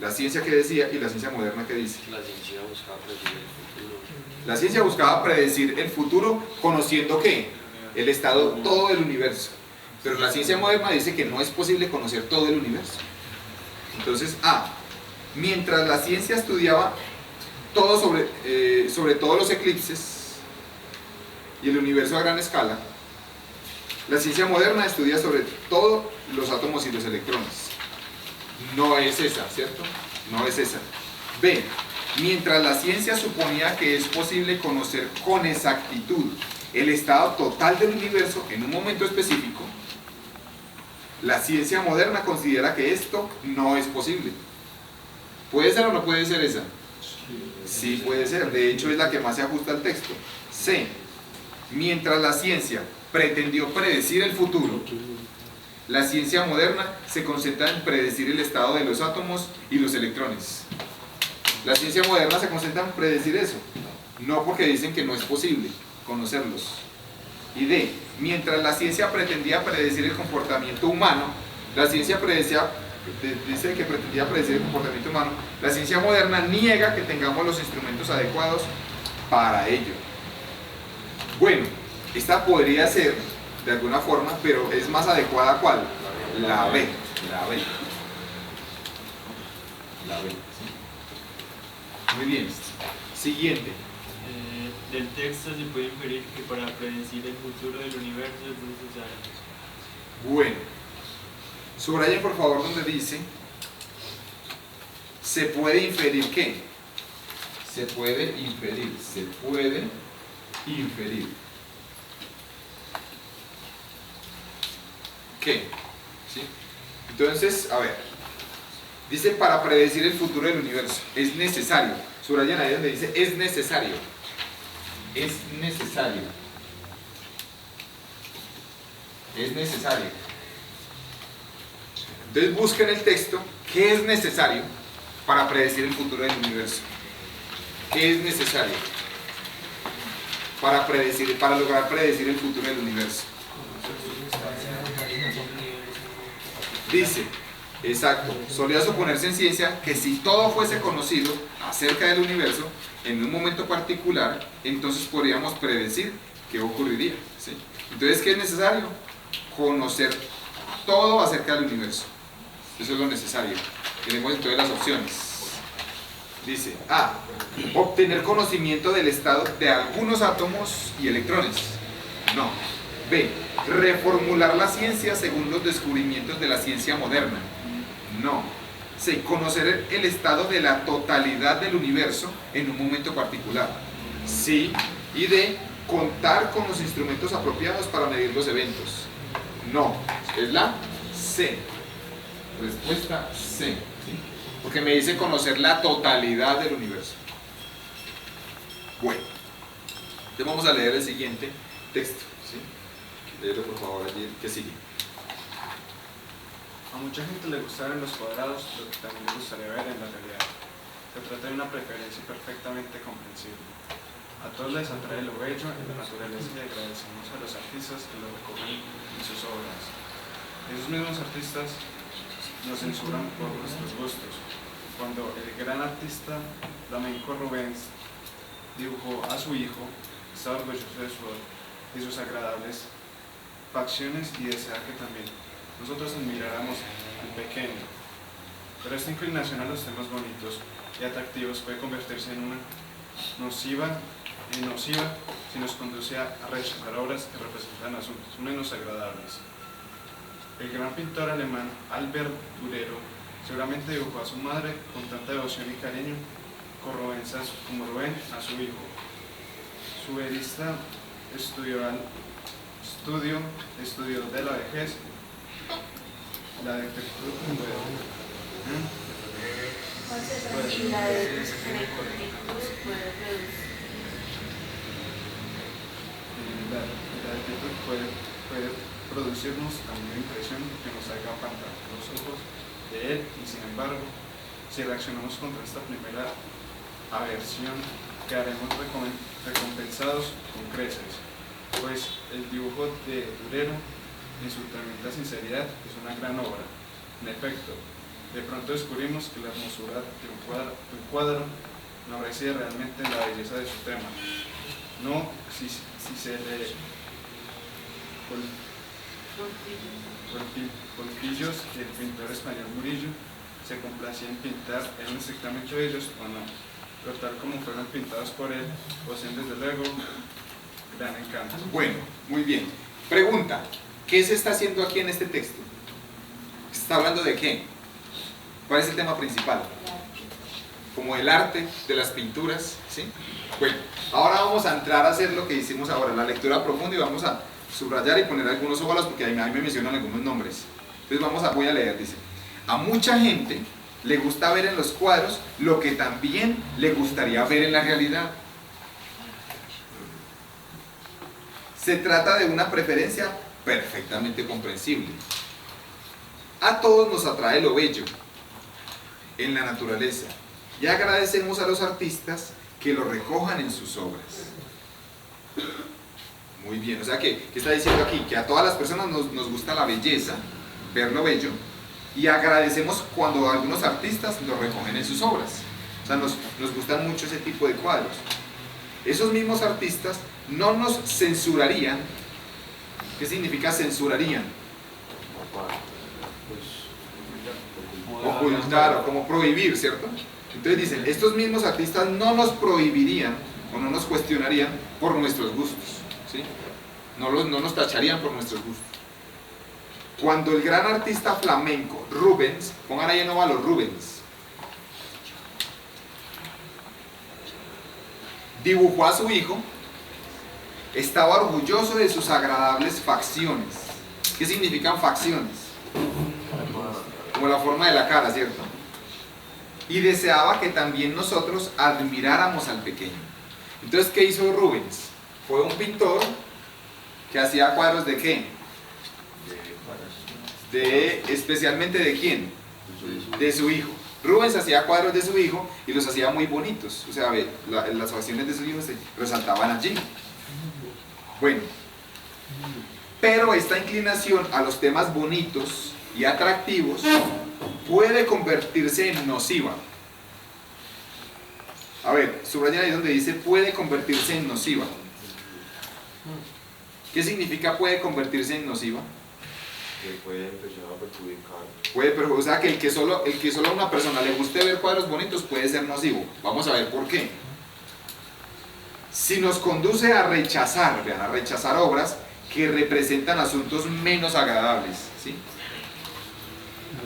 La ciencia que decía y la ciencia moderna que dice. La ciencia buscaba predecir el futuro. La ciencia buscaba predecir el futuro conociendo ¿qué? El estado todo del universo. Pero la ciencia moderna dice que no es posible conocer todo el universo. Entonces, mientras la ciencia estudiaba todo sobre todos los eclipses y el universo a gran escala, la ciencia moderna estudia sobre todos los átomos y los electrones. No es esa, ¿cierto? No es esa. B. Mientras la ciencia suponía que es posible conocer con exactitud el estado total del universo en un momento específico, la ciencia moderna considera que esto no es posible. ¿Puede ser o no puede ser esa? Sí puede ser, de hecho es la que más se ajusta al texto. C. Mientras la ciencia pretendió predecir el futuro, la ciencia moderna se concentra en predecir el estado de los átomos y los electrones. La ciencia moderna se concentra en predecir eso, no porque dicen que no es posible conocerlos. Y D. Mientras la ciencia pretendía predecir el comportamiento humano, la ciencia dice que pretendía predecir el comportamiento humano, la ciencia moderna niega que tengamos los instrumentos adecuados para ello. Bueno, esta podría ser de alguna forma, pero es más adecuada ¿cuál? La B. Muy bien. Siguiente. Del texto se puede inferir que para predecir el futuro del universo es necesario. Bueno, subrayen por favor donde dice ¿Se puede inferir qué? Se puede inferir. ¿Qué? ¿Sí? Entonces, a ver, dice para predecir el futuro del universo, es necesario, subrayan ahí donde dice es necesario. Entonces busquen el texto, ¿qué es necesario para predecir el futuro del universo? ¿Qué es necesario para lograr predecir el futuro del universo? Dice, exacto, solía suponerse en ciencia que si todo fuese conocido acerca del universo en un momento particular, entonces podríamos predecir qué ocurriría, ¿sí? Entonces, ¿qué es necesario? Conocer todo acerca del universo. Eso es lo necesario. Tenemos entonces las opciones. Dice, A, obtener conocimiento del estado de algunos átomos y electrones. No. B, reformular la ciencia según los descubrimientos de la ciencia moderna. No. C, conocer el estado de la totalidad del universo en un momento particular. Sí. Y D, contar con los instrumentos apropiados para medir los eventos. No. Es la C. Respuesta C. ¿Sí? Porque me dice conocer la totalidad del universo. Bueno, entonces vamos a leer el siguiente texto. ¿Sí? Léelo por favor allí, que sigue. A mucha gente le gusta ver en los cuadrados lo que también le gustaría ver en la realidad. Se trata de una preferencia perfectamente comprensible. A todos les atrae lo bello en la naturaleza y agradecemos a los artistas que lo recogen en sus obras. Esos mismos artistas nos censuran por nuestros gustos. Cuando el gran artista flamenco Rubens dibujó a su hijo, estaba orgulloso de sus agradables facciones y desea que también nosotros admiráramos al pequeño. Pero esta inclinación a los temas bonitos y atractivos puede convertirse en una nociva si nos conduce a rechazar obras que representan asuntos menos agradables. El gran pintor alemán Albert Durero seguramente dibujó a su madre con tanta devoción y cariño como Rubén a su hijo. Su verista estudio de la vejez, la decrepitud puede producirnos alguna impresión que nos haga apartar los ojos de él y sin embargo, si reaccionamos contra esta primera aversión, quedaremos recompensados con creces, pues el dibujo de Durero, en su tremenda sinceridad, es una gran obra. En efecto, de pronto descubrimos que la hermosura de un cuadro no reside realmente en la belleza de su tema, no si se le Portillos, el pintor español Murillo se complacía en pintar, eran estrictamente bellos o no, pero tal como fueron pintados por él, poseen desde luego gran encanto. Bueno, muy bien. Pregunta, ¿qué se está haciendo aquí en este texto? ¿Está hablando de qué? ¿Cuál es el tema principal? Como el arte, de las pinturas, ¿sí? Bueno, ahora vamos a entrar a hacer lo que hicimos ahora, la lectura profunda, y vamos a subrayar y poner algunos óvalos porque ahí me mencionan algunos nombres. Entonces voy a leer, dice: a mucha gente le gusta ver en los cuadros lo que también le gustaría ver en la realidad. Se trata de una preferencia perfectamente comprensible. A todos nos atrae lo bello en la naturaleza y agradecemos a los artistas que lo recojan en sus obras. Muy bien, o sea que, ¿qué está diciendo aquí? Que a todas las personas nos gusta la belleza, ver lo bello, y agradecemos cuando algunos artistas lo recogen en sus obras. O sea, nos gustan mucho ese tipo de cuadros. Esos mismos artistas no nos censurarían. ¿Qué significa censurarían? Ocultar o como prohibir, ¿cierto? Entonces dicen, estos mismos artistas no nos prohibirían o no nos cuestionarían por nuestros gustos, ¿sí? No nos tacharían por nuestros gustos. Cuando el gran artista flamenco Rubens, pongan ahí en óvalo Rubens, dibujó a su hijo, estaba orgulloso de sus agradables facciones. ¿Qué significan facciones? Como la forma de la cara, ¿cierto? Y deseaba que también nosotros admiráramos al pequeño. Entonces, ¿qué hizo Rubens? Fue un pintor que hacía cuadros ¿de qué? Especialmente ¿de quién? De su hijo. Rubens hacía cuadros de su hijo y los hacía muy bonitos. O sea, ve, las facciones de su hijo se resaltaban allí. Bueno, pero esta inclinación a los temas bonitos y atractivos puede convertirse en nociva. A ver, subrayan ahí donde dice puede convertirse en nociva. ¿Qué significa puede convertirse en nociva? Que puede empezar a perjudicar. O sea, que el que solo a una persona le guste ver cuadros bonitos puede ser nocivo. Vamos a ver por qué. Si nos conduce a rechazar, vean, a rechazar obras que representan asuntos menos agradables, ¿sí?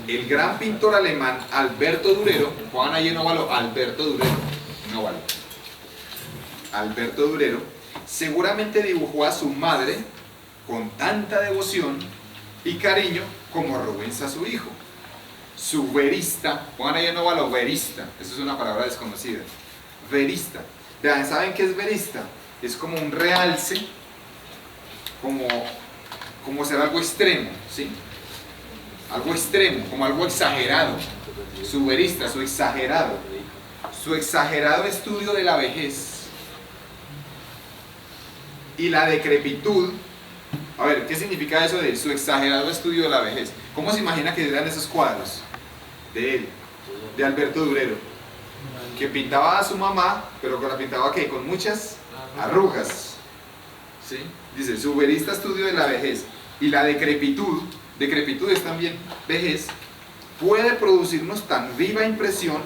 El gran pintor alemán Alberto Durero, pongan ahí en óvalo Alberto Durero, en óvalo. Alberto Durero seguramente dibujó a su madre con tanta devoción y cariño como Rubens a su hijo. Su verista, pongan ahí en óvalo verista, eso es una palabra desconocida. Verista. Vean, ¿saben qué es verista? Es como un realce, como ser algo extremo, ¿sí? Algo extremo, como algo exagerado. Su verista, su exagerado estudio de la vejez y la decrepitud. A ver, ¿qué significa eso de su exagerado estudio de la vejez? ¿Cómo se imagina que eran esos cuadros de él, de Alberto Durero? Que pintaba a su mamá, pero que la pintaba ¿qué? Con muchas arrugas, ¿sí? Dice, su verista estudio de la vejez y la decrepitud es también vejez, puede producirnos tan viva impresión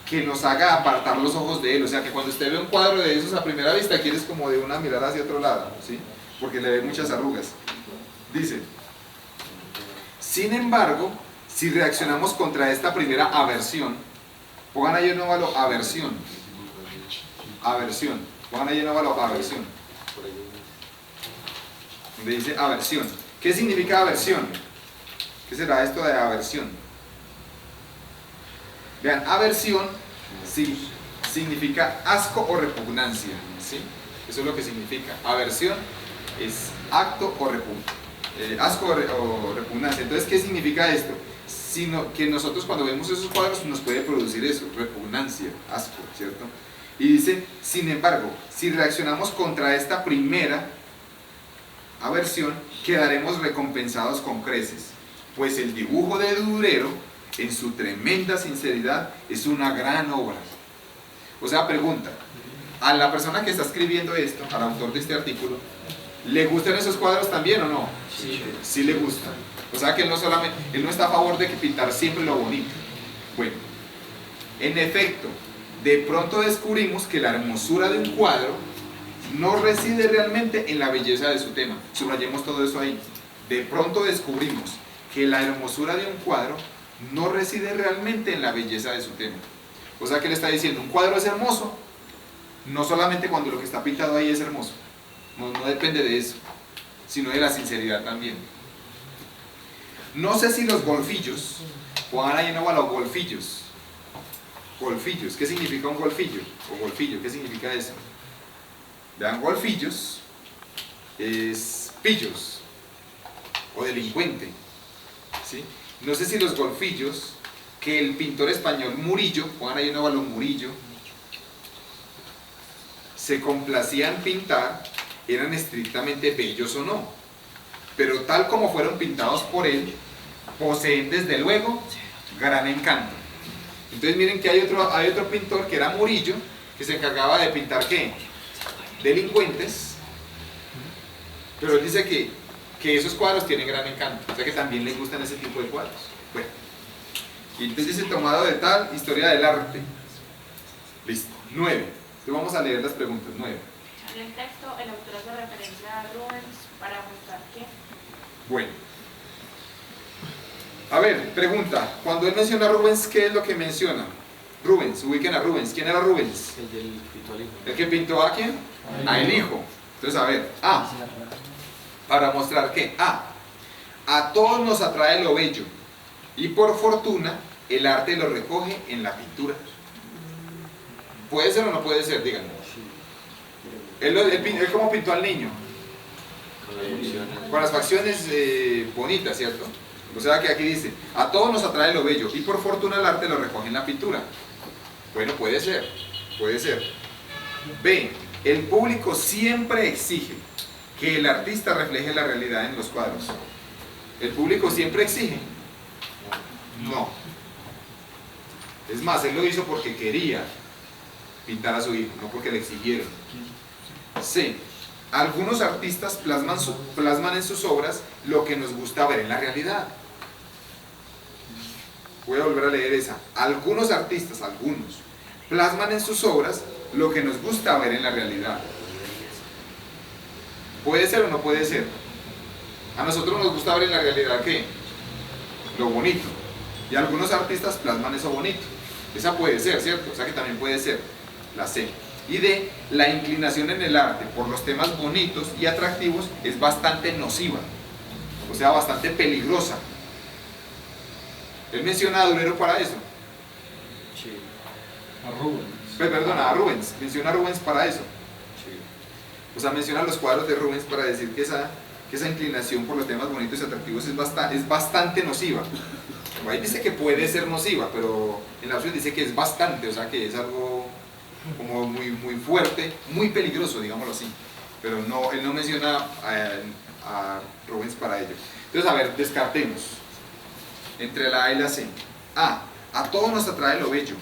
que nos haga apartar los ojos de él. O sea, que cuando usted ve un cuadro de esos a primera vista, quieres como de una mirada hacia otro lado, ¿sí? Porque le ve muchas arrugas. Dice, sin embargo, si reaccionamos contra esta primera aversión, pongan ahí en óvalo aversión, pongan ahí en óvalo aversión, donde dice aversión. ¿Qué significa aversión? ¿Qué será esto de aversión? Vean, aversión sí, significa asco o repugnancia, ¿sí? Eso es lo que significa. Aversión es acto o asco o repugnancia. Entonces, ¿qué significa esto? Sino que nosotros cuando vemos esos cuadros nos puede producir eso, repugnancia, asco, ¿cierto? Y dice, sin embargo, si reaccionamos contra esta primera aversión, quedaremos recompensados con creces, pues el dibujo de Durero, en su tremenda sinceridad, es una gran obra. O sea, pregunta, a la persona que está escribiendo esto, al autor de este artículo, ¿le gustan esos cuadros también o no? Sí le gustan. O sea que él no está a favor de que pintar siempre lo bonito. Bueno, en efecto, de pronto descubrimos que la hermosura de un cuadro no reside realmente en la belleza de su tema. Subrayemos todo eso ahí. De pronto descubrimos que la hermosura de un cuadro no reside realmente en la belleza de su tema. O sea que le está diciendo, un cuadro es hermoso, no solamente cuando lo que está pintado ahí es hermoso. No depende de eso, sino de la sinceridad también. No sé si los golfillos, pongan ahí en óvalo golfillos. Golfillos, ¿qué significa un golfillo? O golfillo, ¿qué significa eso? Vean, golfillos es pillos o delincuente, ¿sí? No sé si los golfillos que el pintor español Murillo, pongan ahí en óvalo Murillo, se complacía en pintar, eran estrictamente bellos o no, pero tal como fueron pintados por él, poseen desde luego gran encanto. Entonces miren que hay otro pintor que era Murillo, que se encargaba de pintar ¿qué? Delincuentes, pero él dice que esos cuadros tienen gran encanto, o sea que también les gustan ese tipo de cuadros. Bueno, y entonces dice tomado de tal, historia del arte. Listo, 9. Entonces vamos a leer las preguntas, 9. En el texto, el autor hace referencia a Rubens para mostrar que... Bueno. A ver, pregunta, cuando él menciona a Rubens, ¿qué es lo que menciona? Rubens, ubiquen a Rubens. ¿Quién era Rubens? El del pintó al hijo. ¿El que pintó a quién? A el hijo. Entonces, a ver, para mostrar que a todos nos atrae lo bello, y por fortuna el arte lo recoge en la pintura. ¿Puede ser o no puede ser? Díganme. Él cómo pintó al niño. Con las facciones bonitas, ¿cierto? O sea que aquí dice, a todos nos atrae lo bello, y por fortuna el arte lo recoge en la pintura. Bueno, puede ser, puede ser. B, el público siempre exige que el artista refleje la realidad en los cuadros. ¿El público siempre exige? No. Es más, él lo hizo porque quería pintar a su hijo, no porque le exigieron. C, algunos artistas plasman en sus obras lo que nos gusta ver en la realidad. Voy a volver a leer esa. Algunos artistas, plasman en sus obras lo que nos gusta ver en la realidad. ¿Puede ser o no puede ser? A nosotros nos gusta ver en la realidad ¿qué? Lo bonito. Y algunos artistas plasman eso bonito. Esa puede ser, ¿cierto? O sea que también puede ser la C. Y D, la inclinación en el arte por los temas bonitos y atractivos es bastante nociva. O sea, bastante peligrosa. Él menciona a Durero para eso. Sí. A Rubens. Perdona, a Rubens. Menciona a Rubens para eso. Sí. O sea, menciona los cuadros de Rubens para decir que esa inclinación por los temas bonitos y atractivos es bastante nociva. Ahí dice que puede ser nociva, pero en la opción dice que es bastante, o sea que es algo como muy fuerte, muy peligroso, digámoslo así. Pero no, él no menciona a Rubens para ello. Entonces, a ver, descartemos entre la A y la C. A todos nos atrae lo bello,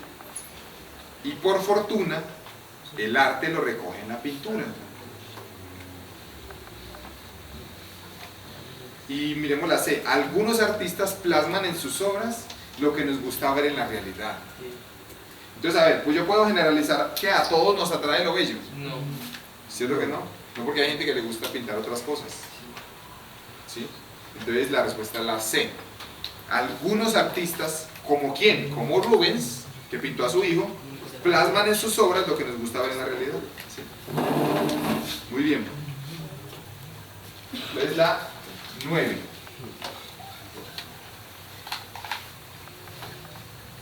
y por fortuna el arte lo recoge en la pintura. Y miremos la C, algunos artistas plasman en sus obras lo que nos gusta ver en la realidad. Entonces, a ver, pues yo puedo generalizar que a todos nos atrae lo bello. No. ¿Cierto que no? No, porque hay gente que le gusta pintar otras cosas. ¿Sí? Entonces la respuesta es la C. Algunos artistas, ¿como quién? Como Rubens, que pintó a su hijo, plasman en sus obras lo que nos gusta ver en la realidad. ¿Sí? Muy bien. Entonces la 9.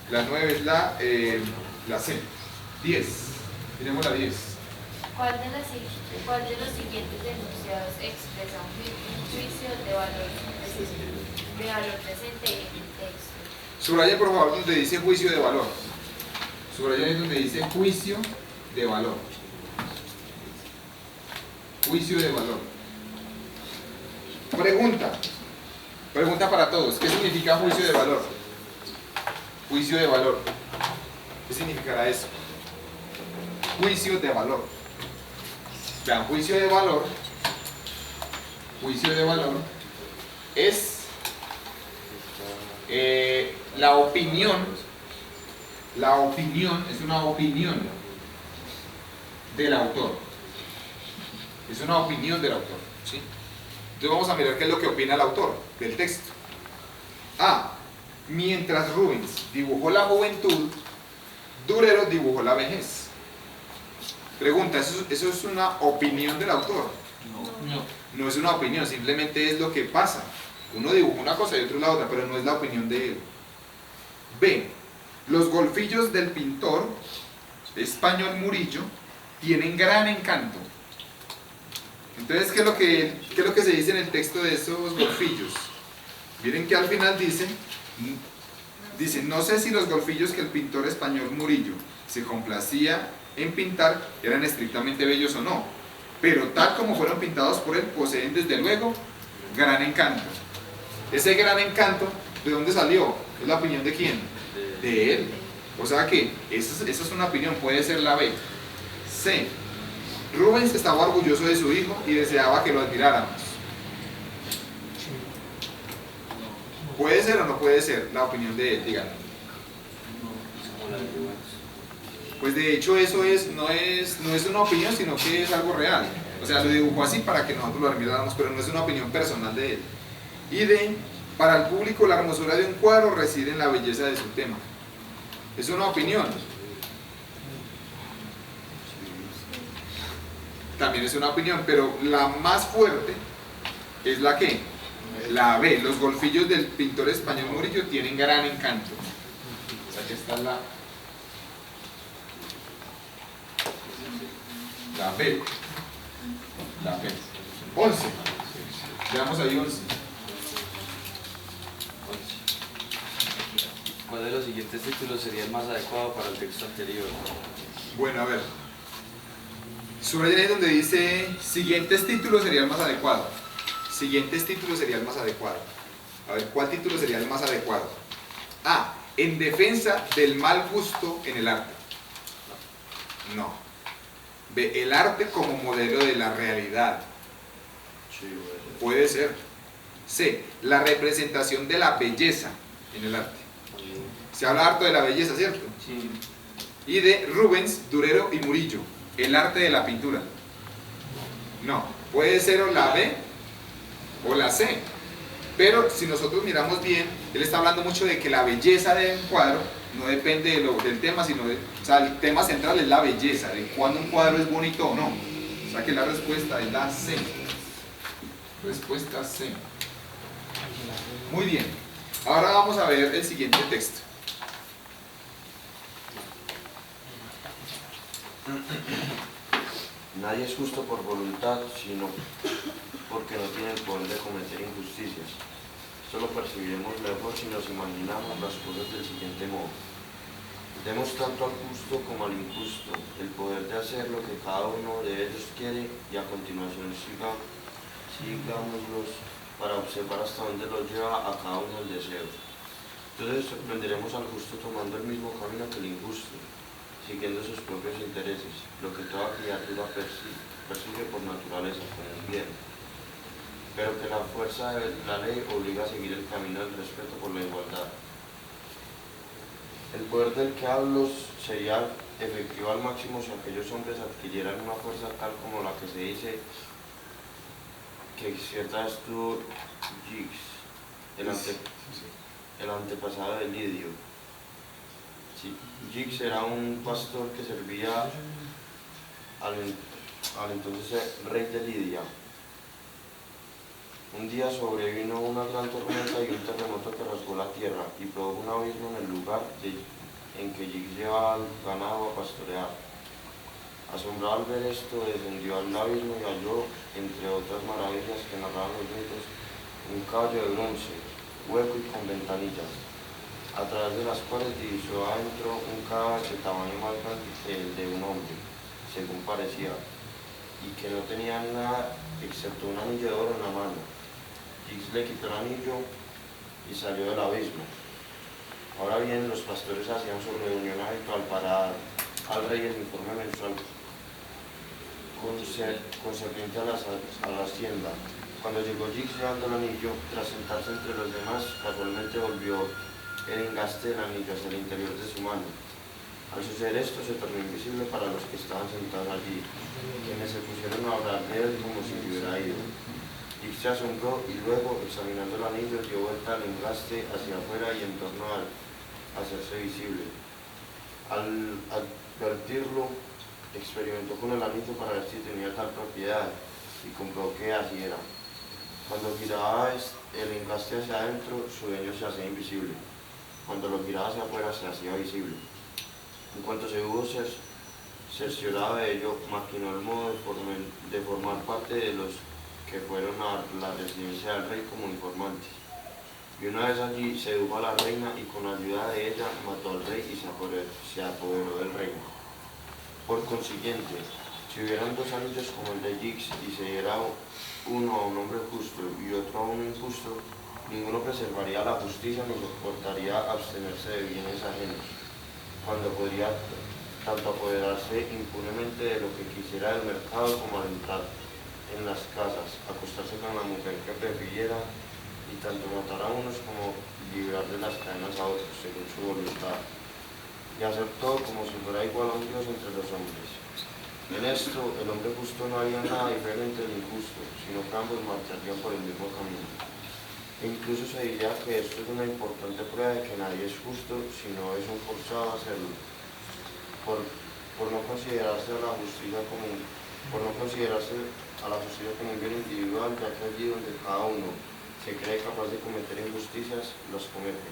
La 9 es la C. 10. Miremos la 10. ¿Cuál de los siguientes enunciados expresa un juicio de valor presente en el texto? Subraya por favor donde dice juicio de valor. Subraya donde dice juicio de valor. Juicio de valor. Pregunta para todos. ¿Qué significa juicio de valor? Juicio de valor. ¿Qué significará eso? Juicio de valor. Vean, juicio de valor es la opinión es una opinión del autor. Es una opinión del autor, ¿sí? Entonces vamos a mirar qué es lo que opina el autor del texto. Mientras Rubens dibujó la juventud, Durero dibujó la vejez. Pregunta, ¿eso es una opinión del autor? No es una opinión, simplemente es lo que pasa. Uno dibuja una cosa y otro la otra, pero no es la opinión de él. B. Los golfillos del pintor español Murillo tienen gran encanto. Entonces, ¿qué es lo que se dice en el texto de esos golfillos? Miren que al final dice, no sé si los golfillos que el pintor español Murillo se complacía en pintar eran estrictamente bellos o no, pero tal como fueron pintados por él, poseen desde luego gran encanto. Ese gran encanto, ¿de dónde salió? ¿Es la opinión de quién? De él. O sea que esa es una opinión, puede ser la B. C. Rubens estaba orgulloso de su hijo y deseaba que lo admiráramos. ¿Puede ser o no puede ser la opinión de él? Díganme. Pues de hecho eso no es una opinión, sino que es algo real. O sea, lo dibujó así para que nosotros lo admiráramos, pero no es una opinión personal de él. Y D. Para el público la hermosura de un cuadro reside en la belleza de su tema. Es una opinión. También es una opinión, pero la más fuerte es la que, la B. Los golfillos del pintor español Murillo tienen gran encanto. O sea, que está la B. La B. 11. Veamos ahí 11. ¿Cuál de los siguientes títulos sería el más adecuado para el texto anterior? Bueno, a ver. Subrayen ahí donde dice siguientes títulos sería el más adecuado. Siguientes títulos sería el más adecuado. A ver, ¿cuál título sería el más adecuado? A. En defensa del mal gusto en el arte. No. B. El arte como modelo de la realidad. Puede ser. C. La representación de la belleza en el arte. Se habla harto de la belleza, ¿cierto? Sí. Y de Rubens, Durero y Murillo, el arte de la pintura. No, puede ser o la B o la C. Pero si nosotros miramos bien, él está hablando mucho de que la belleza de un cuadro no depende del tema, sino o sea, el tema central es la belleza, de cuándo un cuadro es bonito o no. O sea que la respuesta es la C. Respuesta C. Muy bien. Ahora vamos a ver el siguiente texto. Nadie es justo por voluntad, sino porque no tiene el poder de cometer injusticias. Esto lo percibiremos mejor si nos imaginamos las cosas del siguiente modo. Demos tanto al justo como al injusto el poder de hacer lo que cada uno de ellos quiere y a continuación sigámoslos para observar hasta dónde los lleva a cada uno el deseo. Entonces sorprenderemos al justo tomando el mismo camino que el injusto, siguiendo sus propios intereses, lo que toda criatura persigue por naturaleza como un bien, pero que la fuerza de la ley obliga a seguir el camino del respeto por la igualdad. El poder del que hablo sería efectivo al máximo si aquellos hombres adquirieran una fuerza tal como la que se dice que cierta vez tuvo Giggs, el antepasado de Lidio. Sí, Giggs era un pastor que servía al entonces rey de Lidia. Un día sobrevino una gran tormenta y un terremoto que rasgó la tierra y produjo un abismo en el lugar en que Giggs llevaba al ganado a pastorear. Asombrado al ver esto, descendió al abismo y halló, entre otras maravillas que narraban los mitos, un caballo de bronce, hueco y con ventanillas, a través de las cuales divisó adentro un caballo de tamaño más grande que el de un hombre, según parecía, y que no tenía nada excepto un anillo de oro en la mano. Giggs le quitó el anillo y salió del abismo. Ahora bien, los pastores hacían su reunión habitual para dar al rey el informe mensual concerniente a la hacienda. Cuando llegó Giggs llevando el anillo, tras sentarse entre los demás, casualmente volvió el engaste del anillo hacia el interior de su mano. Al suceder esto, se tornó invisible para los que estaban sentados allí, quienes se pusieron a hablar de él como si hubiera ido. Giggs se asombró y luego, examinando el anillo, dio vuelta al engaste hacia afuera y en torno a hacerse visible. Al advertirlo, experimentó con el anillo para ver si tenía tal propiedad y comprobó que así era. Cuando giraba el engaste hacia adentro, su dueño se hacía invisible. Cuando lo giraba hacia afuera, se hacía visible. En cuanto se hubo cerciorado de ello, maquinó el modo de formar parte de los que fueron a la residencia del rey como informantes. Y una vez allí sedujo a la reina y con ayuda de ella mató al rey y se apoderó del reino. Por consiguiente, si hubieran dos anillos como el de Giggs y se diera uno a un hombre justo y otro a un injusto, ninguno preservaría la justicia ni soportaría abstenerse de bienes ajenos, cuando podría tanto apoderarse impunemente de lo que quisiera del mercado como al entrar en las casas, acostarse con la mujer que prefiriera y tanto matar a unos como librar de las cadenas a otros según su voluntad, y hacer todo como si fuera igual a un Dios entre los hombres. En esto, el hombre justo no haría nada diferente del injusto, sino que ambos marcharían por el mismo camino. E incluso se diría que esto es una importante prueba de que nadie es justo, sino es un forzado a hacerlo, por no considerarse a la justicia como un bien individual, ya que allí donde cada uno se cree capaz de cometer injusticias, las comete.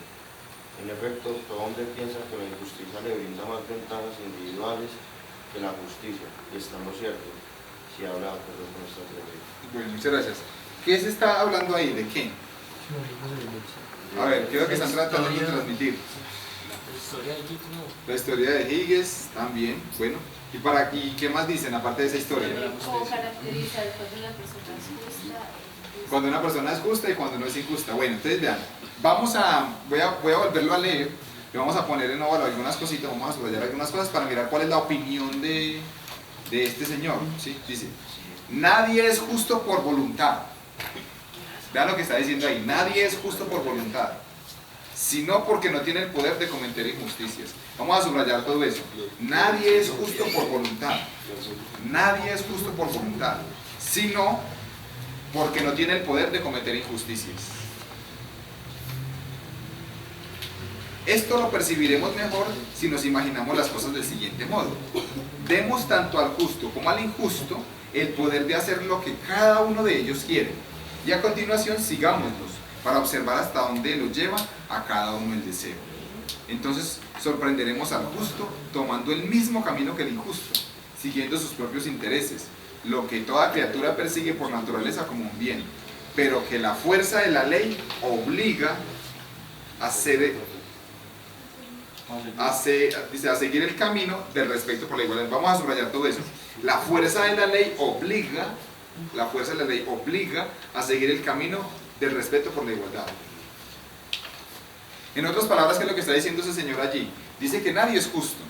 En efecto, todo hombre piensa que la injusticia le brinda más ventajas individuales que la justicia, y está en lo cierto, si habla de acuerdo con esta teoría. Bueno, muchas gracias. ¿Qué se está hablando ahí? ¿De qué? A ver, ¿qué es lo que están tratando de transmitir? La historia de Higgs también, bueno. ¿Y qué más dicen aparte de esa historia? ¿Cómo caracterizar cuando una persona es justa? Cuando una persona es justa y cuando no es injusta. Bueno, entonces vean, voy a volverlo a leer y vamos a poner en óvalo algunas cositas, vamos a subrayar algunas cosas para mirar cuál es la opinión de este señor. ¿Sí? Dice, nadie es justo por voluntad. Vean lo que está diciendo ahí, nadie es justo por voluntad, sino porque no tiene el poder de cometer injusticias. Vamos a subrayar todo eso. Nadie es justo por voluntad. Nadie es justo por voluntad, sino porque no tiene el poder de cometer injusticias. Esto lo percibiremos mejor si nos imaginamos las cosas del siguiente modo. Demos tanto al justo como al injusto el poder de hacer lo que cada uno de ellos quiere. Y a continuación sigámoslos para observar hasta dónde los lleva a cada uno el deseo. Entonces sorprenderemos al justo tomando el mismo camino que el injusto, siguiendo sus propios intereses, lo que toda criatura persigue por naturaleza como un bien, pero que la fuerza de la ley obliga a seguir el camino del respeto por la igualdad. Vamos a subrayar todo eso. La fuerza de la ley obliga a seguir el camino del respeto por la igualdad. En otras palabras, ¿qué es lo que está diciendo ese señor allí? Dice que nadie es justo,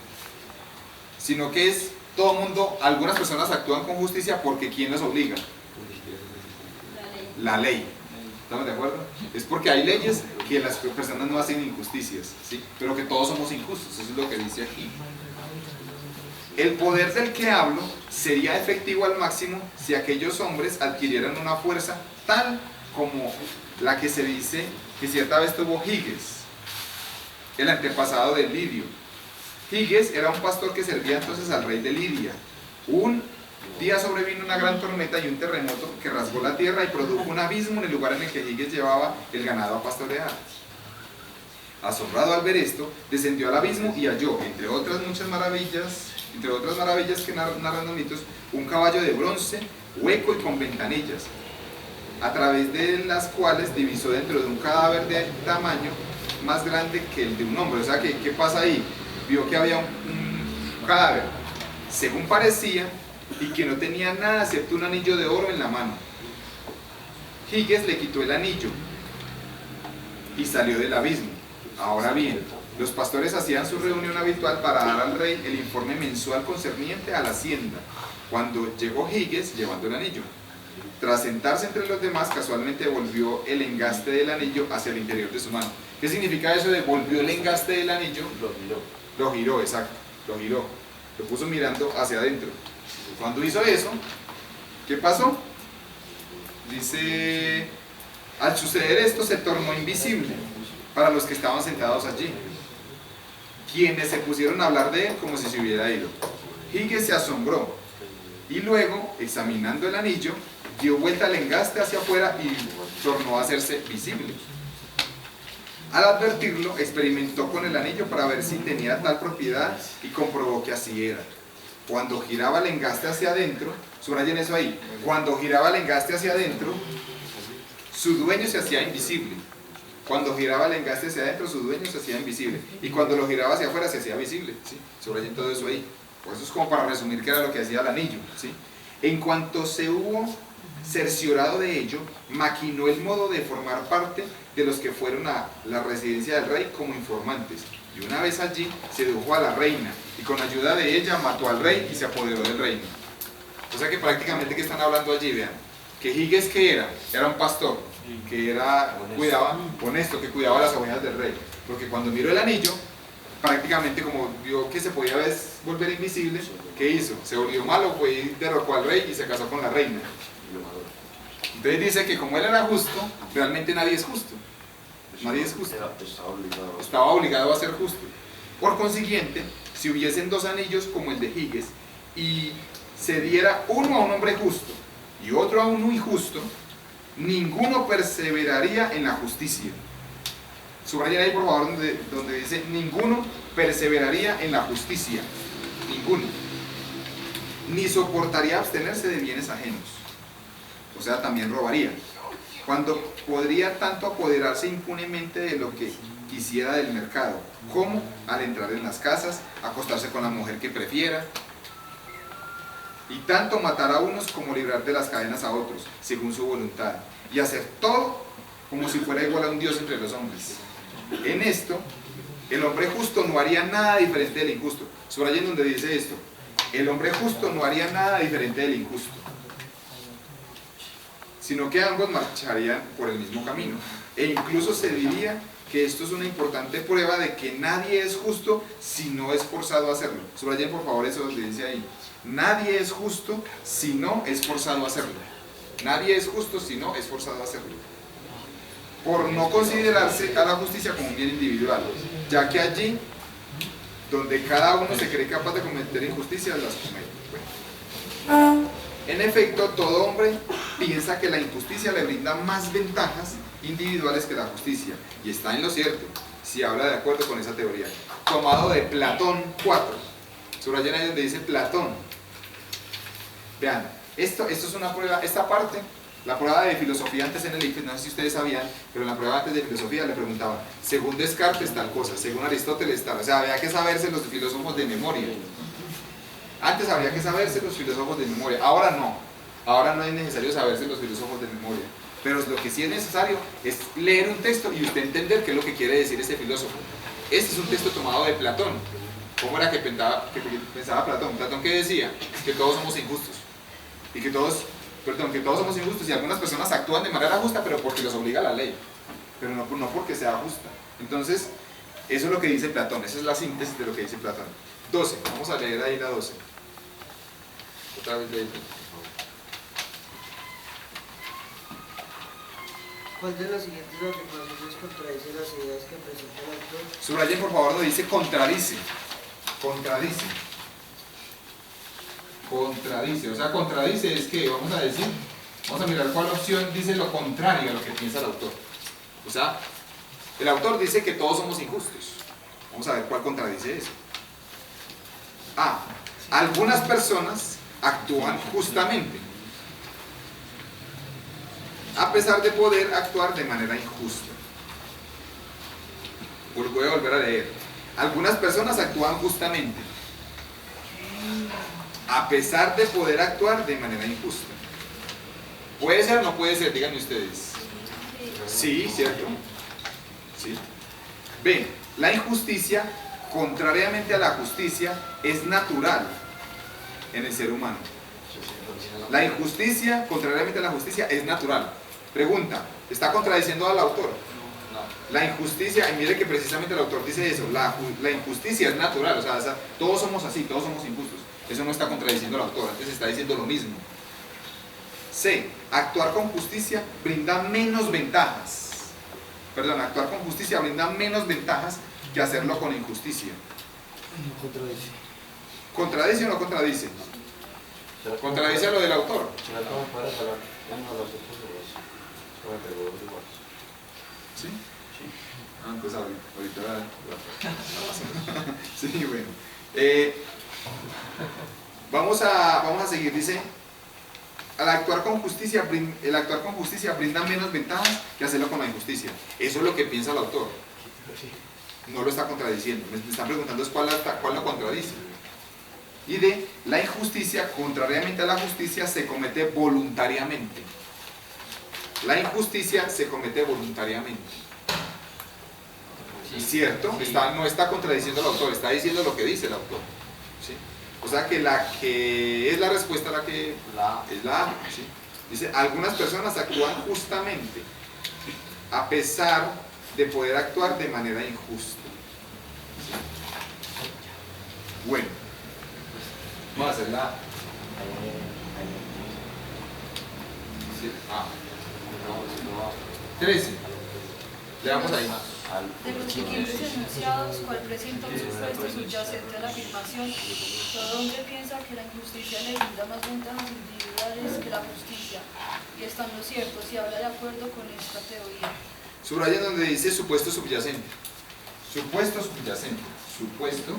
sino que es todo mundo, algunas personas actúan con justicia porque ¿quién los obliga? La ley. ¿Estamos de acuerdo? Es porque hay leyes que las personas no hacen injusticias, ¿sí? Pero que todos somos injustos, eso es lo que dice aquí. El poder del que hablo sería efectivo al máximo si aquellos hombres adquirieran una fuerza tal como la que se dice que cierta vez tuvo Higgs, el antepasado de Lidio. Higgs era un pastor que servía entonces al rey de Lidia. Un día sobrevino una gran tormenta y un terremoto que rasgó la tierra y produjo un abismo en el lugar en el que Higgs llevaba el ganado a pastorear. Asombrado al ver esto, descendió al abismo y halló, entre otras maravillas que narran los mitos, un caballo de bronce, hueco y con ventanillas, a través de las cuales divisó dentro de un cadáver de tamaño más grande que el de un hombre. O sea, ¿qué pasa ahí? Vio que había un cadáver, según parecía, y que no tenía nada excepto un anillo de oro en la mano. Higgs le quitó el anillo y salió del abismo. Ahora bien, los pastores hacían su reunión habitual para dar al rey el informe mensual concerniente a la hacienda, cuando llegó Higgs llevando el anillo. Tras sentarse entre los demás, casualmente volvió el engaste del anillo hacia el interior de su mano. ¿Qué significa eso de volvió el engaste del anillo? Lo giró, exacto, lo giró. Lo puso mirando hacia adentro. Cuando hizo eso, ¿qué pasó? Dice, al suceder esto se tornó invisible para los que estaban sentados allí, quienes se pusieron a hablar de él como si se hubiera ido. Higgs se asombró y luego, examinando el anillo, dio vuelta al engaste hacia afuera y tornó a hacerse visible. Al advertirlo, experimentó con el anillo para ver si tenía tal propiedad y comprobó que así era. Cuando giraba el engaste hacia adentro, subrayen eso ahí, cuando giraba el engaste hacia adentro, su dueño se hacía invisible. Cuando giraba el engaste hacia adentro, su dueño se hacía invisible. Y cuando lo giraba hacia afuera, se hacía visible. ¿Sí? Subrayen todo eso ahí. Pues eso es como para resumir qué era lo que hacía el anillo. ¿Sí? En cuanto se hubo cerciorado de ello, maquinó el modo de formar parte de los que fueron a la residencia del rey como informantes. Y una vez allí, sedujo a la reina, y con ayuda de ella mató al rey y se apoderó del reino. O sea que prácticamente, ¿qué están hablando allí? Vean, que Higgs, ¿qué era? Era un pastor, que cuidaba, honesto, que cuidaba las ovejas del rey. Porque cuando miró el anillo, prácticamente como vio que se podía volver invisible, ¿qué hizo? Se volvió malo, fue y derrocó al rey y se casó con la reina. Entonces dice que como él era justo, realmente nadie es justo. Nadie es justo. Estaba obligado a ser justo. Por consiguiente, si hubiesen dos anillos como el de Giges y se diera uno a un hombre justo y otro a uno injusto, ninguno perseveraría en la justicia. Subrayen ahí por favor donde dice ninguno perseveraría en la justicia. Ninguno. Ni soportaría abstenerse de bienes ajenos. O sea, también robaría. Cuando podría tanto apoderarse impunemente de lo que quisiera del mercado, como al entrar en las casas, acostarse con la mujer que prefiera, y tanto matar a unos como librar de las cadenas a otros, según su voluntad, y hacer todo como si fuera igual a un Dios entre los hombres. En esto, el hombre justo no haría nada diferente del injusto. Subrayen donde dice esto: el hombre justo no haría nada diferente del injusto, sino que ambos marcharían por el mismo camino. E incluso se diría que esto es una importante prueba de que nadie es justo si no es forzado a hacerlo. Subrayen por favor eso donde dice ahí: nadie es justo si no es forzado a hacerlo. Nadie es justo si no es forzado a hacerlo. Por no considerarse a la justicia como un bien individual, ya que allí donde cada uno se cree capaz de cometer injusticias, las comete. Bueno. En efecto, todo hombre piensa que la injusticia le brinda más ventajas individuales que la justicia, y está en lo cierto, si habla de acuerdo con esa teoría. Tomado de Platón 4. Subrayen ahí donde dice Platón. Vean, esto es una prueba, esta parte, la prueba de filosofía antes en el IFES, no sé si ustedes sabían, pero en la prueba antes de filosofía le preguntaban, según Descartes tal cosa, según Aristóteles tal, o sea, había que saberse los filósofos de memoria. Antes habría que saberse los filósofos de memoria, ahora no es necesario saberse los filósofos de memoria, pero lo que sí es necesario es leer un texto y usted entender qué es lo que quiere decir ese filósofo. Este es un texto tomado de Platón. ¿Cómo era que pensaba Platón? ¿Platón qué decía? Que todos somos injustos, y que todos somos injustos, y algunas personas actúan de manera justa, pero porque los obliga la ley, pero no porque sea justa. Entonces, eso es lo que dice Platón, esa es la síntesis de lo que dice Platón. 12, vamos a leer ahí la 12. Otra vez de ahí. ¿Cuál de las siguientes afirmaciones contradice las ideas que presenta el autor? Subrayen por favor donde dice contradice. Contradice. Contradice. O sea, contradice es que, vamos a mirar cuál opción dice lo contrario a lo que piensa el autor. O sea, el autor dice que todos somos injustos. Vamos a ver cuál contradice eso. A. Algunas personas actúan justamente, a pesar de poder actuar de manera injusta. Voy a volver a leer. Algunas personas actúan justamente, a pesar de poder actuar de manera injusta. ¿Puede ser o no puede ser? Díganme ustedes. Sí, ¿cierto? Sí. B. La injusticia, contrariamente a la justicia, es natural en el ser humano. La injusticia, contrariamente a la justicia, es natural. Pregunta, ¿está contradiciendo al autor? La injusticia, y mire que precisamente el autor dice eso, la injusticia es natural, o sea, todos somos así, todos somos injustos. Eso no está contradiciendo al autor, antes está diciendo lo mismo. C. Actuar con justicia brinda menos ventajas. Perdón, actuar con justicia brinda menos ventajas que hacerlo con injusticia. No contradice. ¿Contradice o no contradice? Contradice a lo del autor. ¿Sí? Sí. Ah, pues ahorita sí, bueno. Vamos a seguir, dice, el actuar con justicia brinda menos ventajas que hacerlo con la injusticia. Eso es lo que piensa el autor. No lo está contradiciendo. Me están preguntando cuál lo contradice. Y de la injusticia, contrariamente a la justicia, se comete voluntariamente. La injusticia se comete voluntariamente. ¿Cierto? No está contradiciendo al autor, está diciendo lo que dice el autor. ¿Sí? O sea que la que es la respuesta es la A. ¿Sí? Dice, algunas personas actúan justamente a pesar de poder actuar de manera injusta. ¿Sí? Bueno, vamos a hacer la... Ah. 13. Leamos ahí. De los siguientes enunciados, ¿cuál presenta un supuesto subyacente a la afirmación? Todo hombre piensa que la injusticia le brinda más ventajas individuales que la justicia, y está en lo cierto si habla de acuerdo con esta teoría. Subrayen donde dice supuesto subyacente. Supuesto subyacente. Supuesto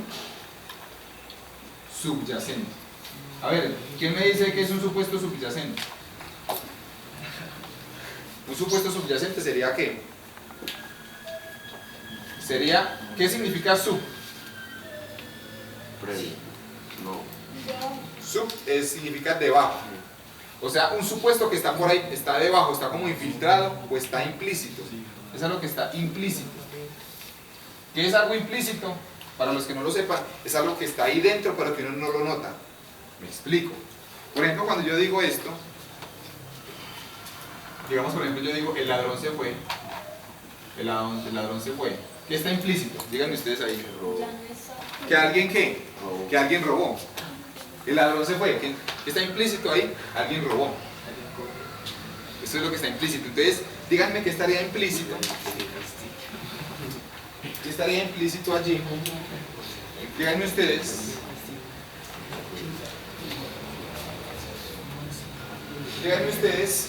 subyacente. A ver, ¿quién me dice que es un supuesto subyacente? Un supuesto subyacente sería ¿qué? Sería, ¿qué significa sub? Previo. No. Sub significa debajo. O sea, un supuesto que está por ahí, está debajo, está como infiltrado o está implícito. Eso es lo que está implícito. ¿Qué es algo implícito? Para los que no lo sepan, es algo que está ahí dentro pero que uno no lo nota. Me explico. Por ejemplo, cuando yo digo esto, digamos por ejemplo yo digo el ladrón se fue. El ladrón se fue. ¿Qué está implícito? Díganme ustedes ahí. ¿Que alguien qué? Que alguien robó. El ladrón se fue. ¿Qué está implícito ahí? Alguien robó. Eso es lo que está implícito. Entonces, díganme qué estaría implícito. ¿Qué estaría implícito allí? Díganme ustedes. Díganme ustedes.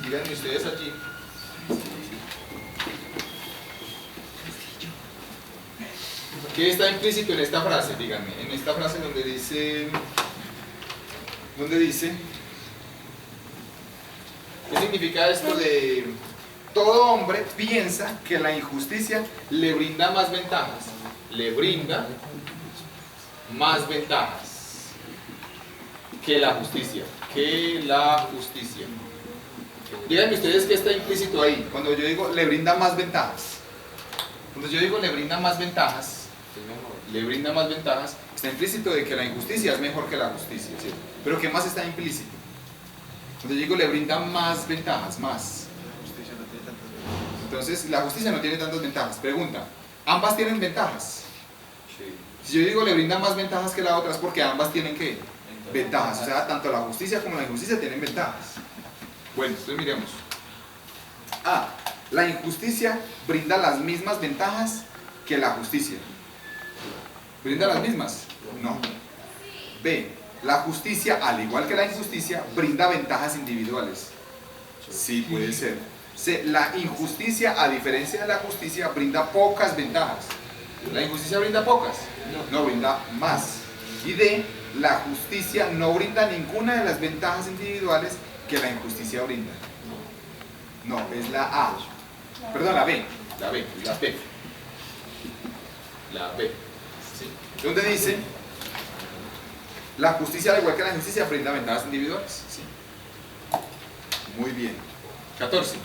Díganme ustedes allí. ¿Qué está implícito en esta frase? Díganme, en esta frase donde dice, ¿qué significa esto de todo hombre piensa que la injusticia le brinda más ventajas? Le brinda más ventajas que la justicia. Que la justicia. Díganme ustedes qué está implícito ahí. Cuando yo digo le brinda más ventajas. Cuando yo digo le brinda más ventajas, está implícito de que la injusticia es mejor que la justicia, ¿sí? Pero ¿qué más está implícito? Cuando yo digo le brinda más ventajas, más. Entonces, la justicia no tiene tantas ventajas. Pregunta, ¿ambas tienen ventajas? Si yo digo le brinda más ventajas que la otra es porque ambas tienen ¿qué? Ventajas. O sea, tanto la justicia como la injusticia tienen ventajas. Bueno, entonces miremos. A. La injusticia brinda las mismas ventajas que la justicia. ¿Brinda las mismas? No. B. La justicia, al igual que la injusticia, brinda ventajas individuales. Sí, puede ser. C. La injusticia, a diferencia de la justicia, brinda pocas ventajas. ¿La injusticia brinda pocas? No, brinda más. Y D. La justicia no brinda ninguna de las ventajas individuales que la injusticia brinda. No, es la A. Perdón, la B. La B. ¿Sí? Donde dice la justicia, al igual que la injusticia, brinda ventajas individuales. ¿Sí? Muy bien. 14.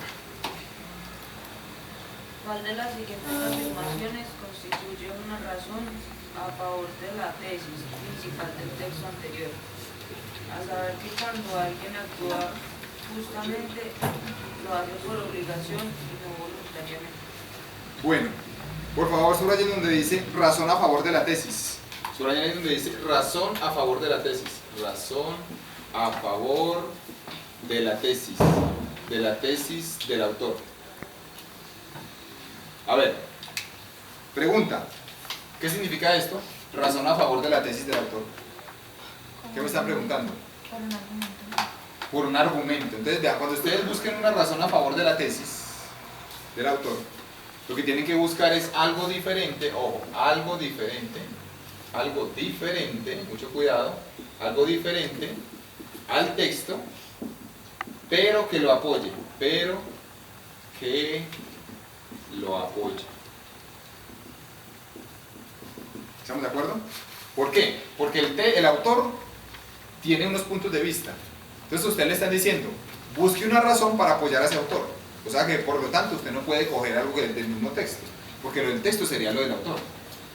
¿Cuál de las siguientes afirmaciones constituye una razón a favor de la tesis principal del texto anterior? A saber que cuando alguien actúa justamente, lo hace por obligación y no voluntariamente. Bueno, por favor subrayen donde dice razón a favor de la tesis. Subrayen ahí donde dice razón a favor de la tesis. Razón a favor de la tesis del autor. A ver, pregunta, ¿qué significa esto? Razón a favor de la tesis del autor. ¿Qué me están preguntando? Por un argumento. Por un argumento. Entonces, vean, cuando ustedes busquen una razón a favor de la tesis del autor, lo que tienen que buscar es algo diferente, ojo, algo diferente, mucho cuidado, algo diferente al texto, pero que lo apoye, ¿Estamos de acuerdo? ¿Por qué? Porque el autor tiene unos puntos de vista. Entonces usted le está diciendo, busque una razón para apoyar a ese autor. O sea que por lo tanto usted no puede coger algo del mismo texto, porque lo del texto sería lo del autor.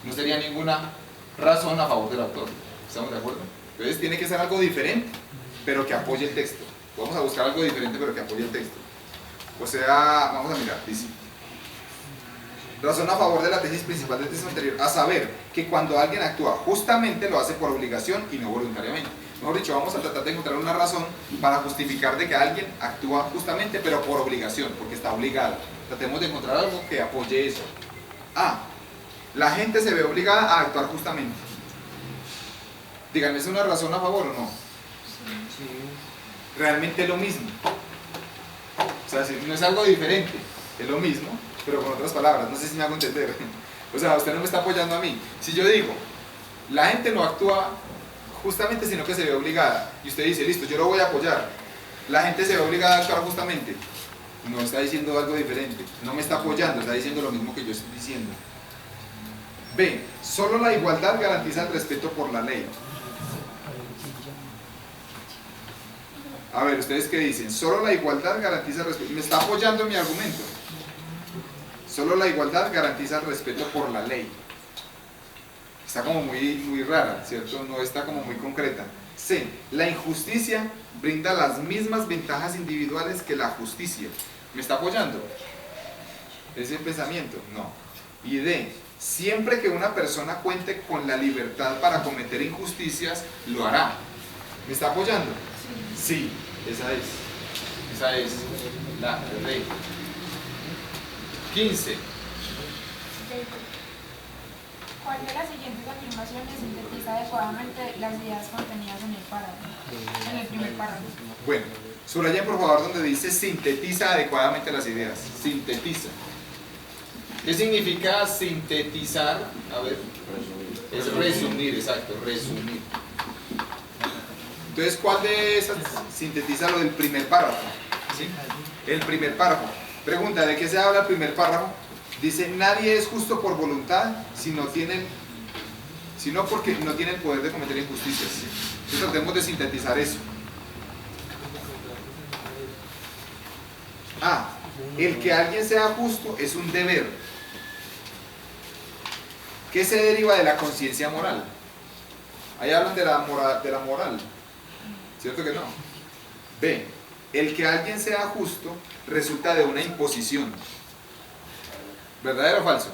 No sería ninguna razón a favor del autor. ¿Estamos de acuerdo? Entonces tiene que ser algo diferente, pero que apoye el texto. Vamos a buscar algo diferente, pero que apoye el texto. O sea, vamos a mirar, dice. Razón a favor de la tesis principal del texto anterior, a saber, que cuando alguien actúa justamente lo hace por obligación y no voluntariamente. Mejor dicho, vamos a tratar de encontrar una razón para justificar de que alguien actúa justamente, pero por obligación, porque está obligado. Tratemos de encontrar algo que apoye eso. La gente se ve obligada a actuar justamente. Díganme, ¿es una razón a favor o no? Sí. Realmente es lo mismo. O sea, no es algo diferente, es lo mismo, pero con otras palabras. No sé si me hago entender. O sea, usted no me está apoyando a mí. Si yo digo, la gente no actúa justamente, sino que se ve obligada, y usted dice, listo, yo lo voy a apoyar, la gente se ve obligada a actuar justamente, no está diciendo algo diferente, no me está apoyando, está diciendo lo mismo que yo estoy diciendo. B, solo la igualdad garantiza el respeto por la ley. A ver, ¿ustedes qué dicen? Solo la igualdad garantiza el respeto. Me está apoyando mi argumento. Solo la igualdad garantiza el respeto por la ley. Está como muy rara, ¿cierto? No está como muy concreta. C, la injusticia brinda las mismas ventajas individuales que la justicia. ¿Me está apoyando ese pensamiento? No. Y D, siempre que una persona cuente con la libertad para cometer injusticias, lo hará. ¿Me está apoyando? Sí, esa es la D. 15. ¿Cuál de las siguientes afirmaciones sintetiza adecuadamente las ideas contenidas en el párrafo? En el primer párrafo. Bueno, subrayen por favor donde dice sintetiza adecuadamente las ideas. Sintetiza. ¿Qué significa sintetizar? A ver, es resumir, exacto, resumir. Entonces, ¿cuál de esas sintetiza lo del primer párrafo? ¿Sí? El primer párrafo. Pregunta, ¿de qué se habla el primer párrafo? Dice, nadie es justo por voluntad sino porque no tiene el poder de cometer injusticias. Entonces tratemos de sintetizar eso. El que alguien sea justo es un deber. ¿Qué se deriva de la conciencia moral? Ahí hablan de la moral. ¿Cierto que no? B, el que alguien sea justo resulta de una imposición. ¿Verdadero o falso?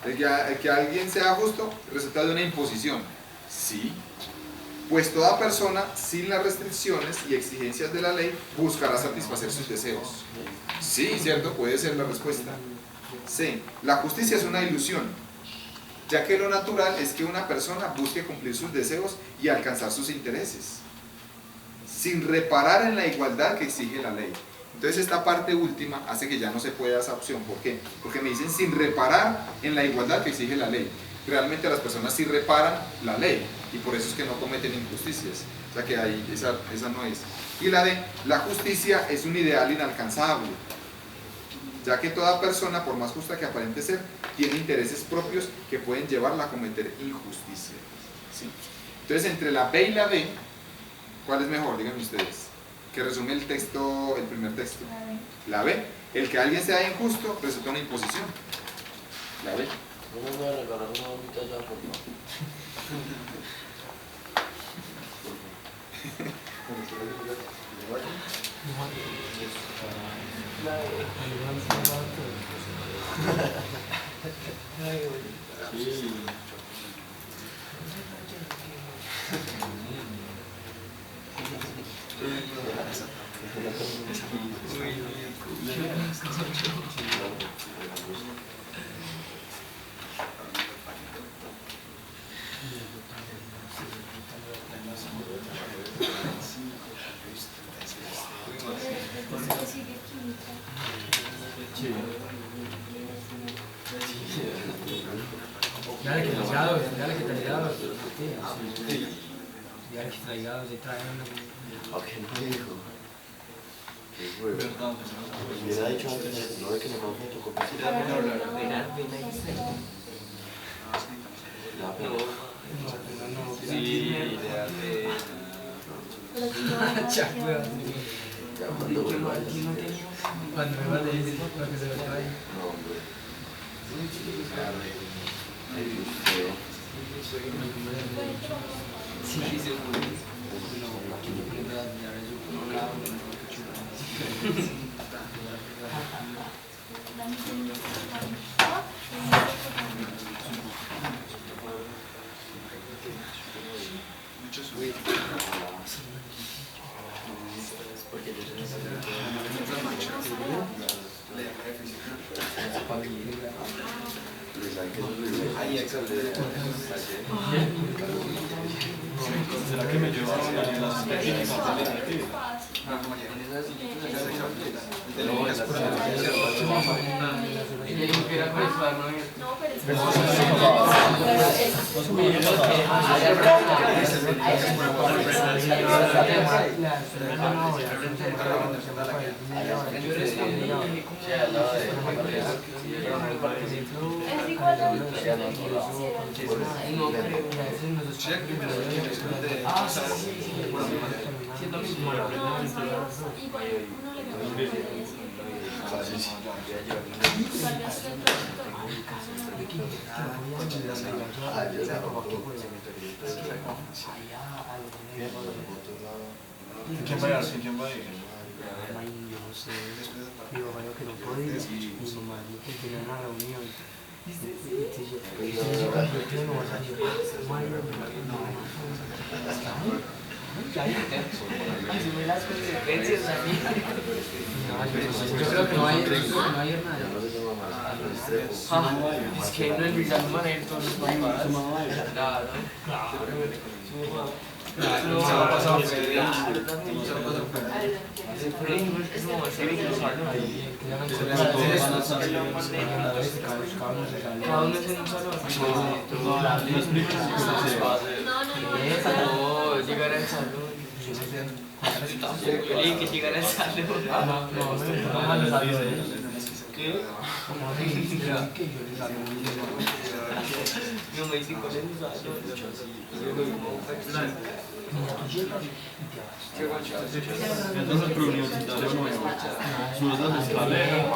El que alguien sea justo resulta de una imposición. Sí. Pues toda persona, sin las restricciones y exigencias de la ley, buscará satisfacer sus deseos. Sí, ¿cierto? Puede ser la respuesta. C, la justicia es una ilusión, ya que lo natural es que una persona busque cumplir sus deseos y alcanzar sus intereses, sin reparar en la igualdad que exige la ley. Entonces esta parte última hace que ya no se pueda esa opción. ¿Por qué? Porque me dicen sin reparar en la igualdad que exige la ley. Realmente las personas sí reparan la ley y por eso es que no cometen injusticias. O sea que ahí esa no es. Y la de la justicia es un ideal inalcanzable, ya que toda persona, por más justa que aparente ser, tiene intereses propios que pueden llevarla a cometer injusticia. ¿Sí? Entonces entre la B y la D, ¿cuál es mejor? Díganme ustedes. Que resume el texto, el primer texto. La B. El que alguien sea injusto resulta una imposición. La B. No me voy a regalar una bonita ya, por favor. Ya que traigados, y traen ¿Qué dijo? Qué huevo. Hubiera dicho antes, no ve que me coge tu copia. Sí, cuando me va a decir para que se lo traiga. No, hombre. Sí, seguro. ¿Será que me llevaron a las técnicas Es igual a ¿Quién va a ir? ¿Quién va a ir? Yo no sé, mi papá dijo que no puede ir, mi mamá dijo que tenía una reunión. Y se convirtió en horario. Asume las consecuencias a mí. Yo creo que no hay nada. Es que no es Luis Alma de todos los papás. Claro. Se va a pasar cada uno es en un salón. No, llegar al salón. Yo tampoco leí que llegara al salón. ¿Qué? No me dice cuál es el salón. Entonces el universitario nuevo, subes las escaleras.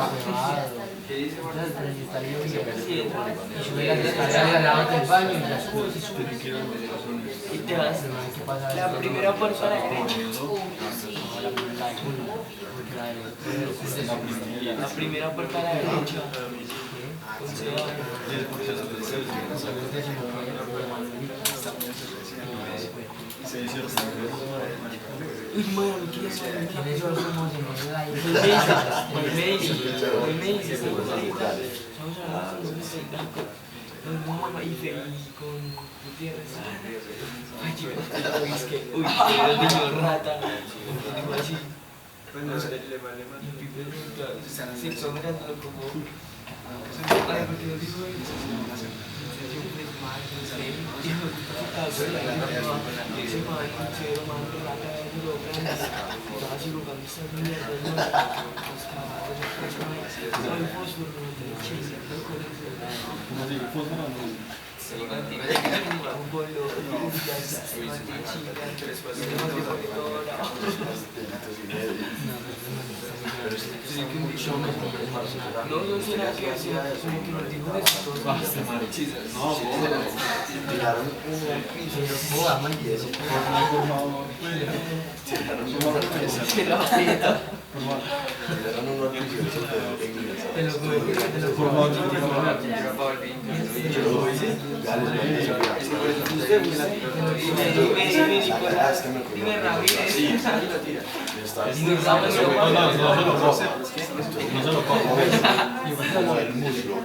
Y te vas la primera puerta a la derecha. La primera puerta a la derecha. Uy, mano, ¿qué es eso? Hoy me dice, mamá y feliz con Gutiérrez. Ay, chico, es que, uy, el niño rata. Digo así. Y Pipe se quedó mirándolo como... Ay, ¿por qué no dijo eso? No, no sé nada que hacer, solo que no digo eso. Basta, marichizas. No, Tiraron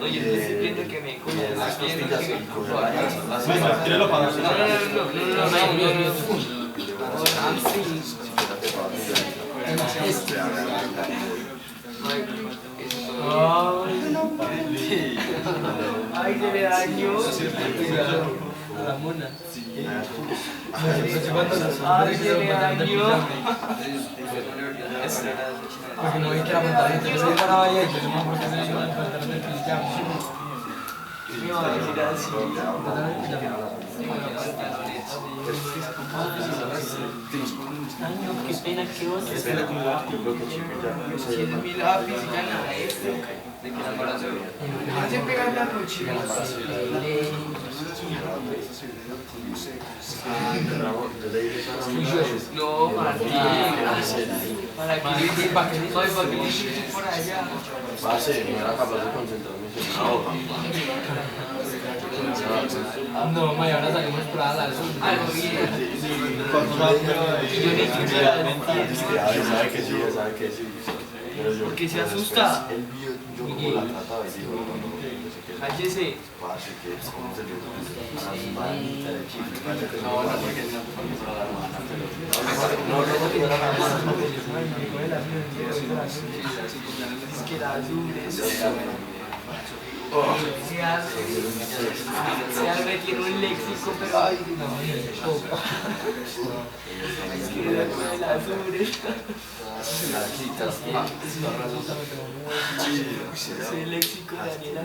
Oye, estoy sintiendo que me come las costillas y Tíralo para no. Ay, se le dañó. La mona. Ay, se le dañó. Porque no vi que era pantalón, yo soy para allá y yo no me acuerdo que se llama el pantalón del pijama. Me va a decir así. Ay, no, qué pena que vos. Si es mi lápiz y gana este. ¿De qué enamorarse? Hace pegar la mochila. No, Martín. ¿Para qué dijiste por allá? Base, no era capaz de concentrarme en la hoja. No, mañana salimos para la sur. Sabe que sí, sabe que sí. ¿Por qué se asusta? Él vio yo cómo la trataba y dijo, cállese. parce, que es como se le a su manita de chile. No, no, porque no te pones a la hermana, pero... No, no, la hermana. Es que la azul es... Se arme tiene un léxico, pero... Ay, no, es que la azul ese léxico de Daniela.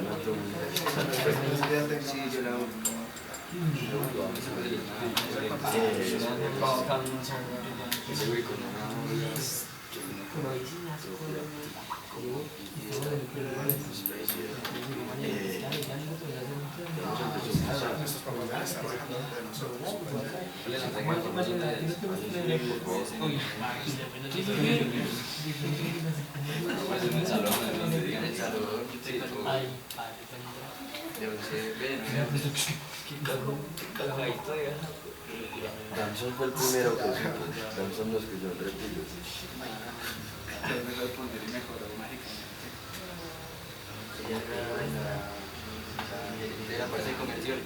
Sí, yo la hago. Danzón fue el primero que supo. Danzón nos escuchó el reptilio. De la parte comercial,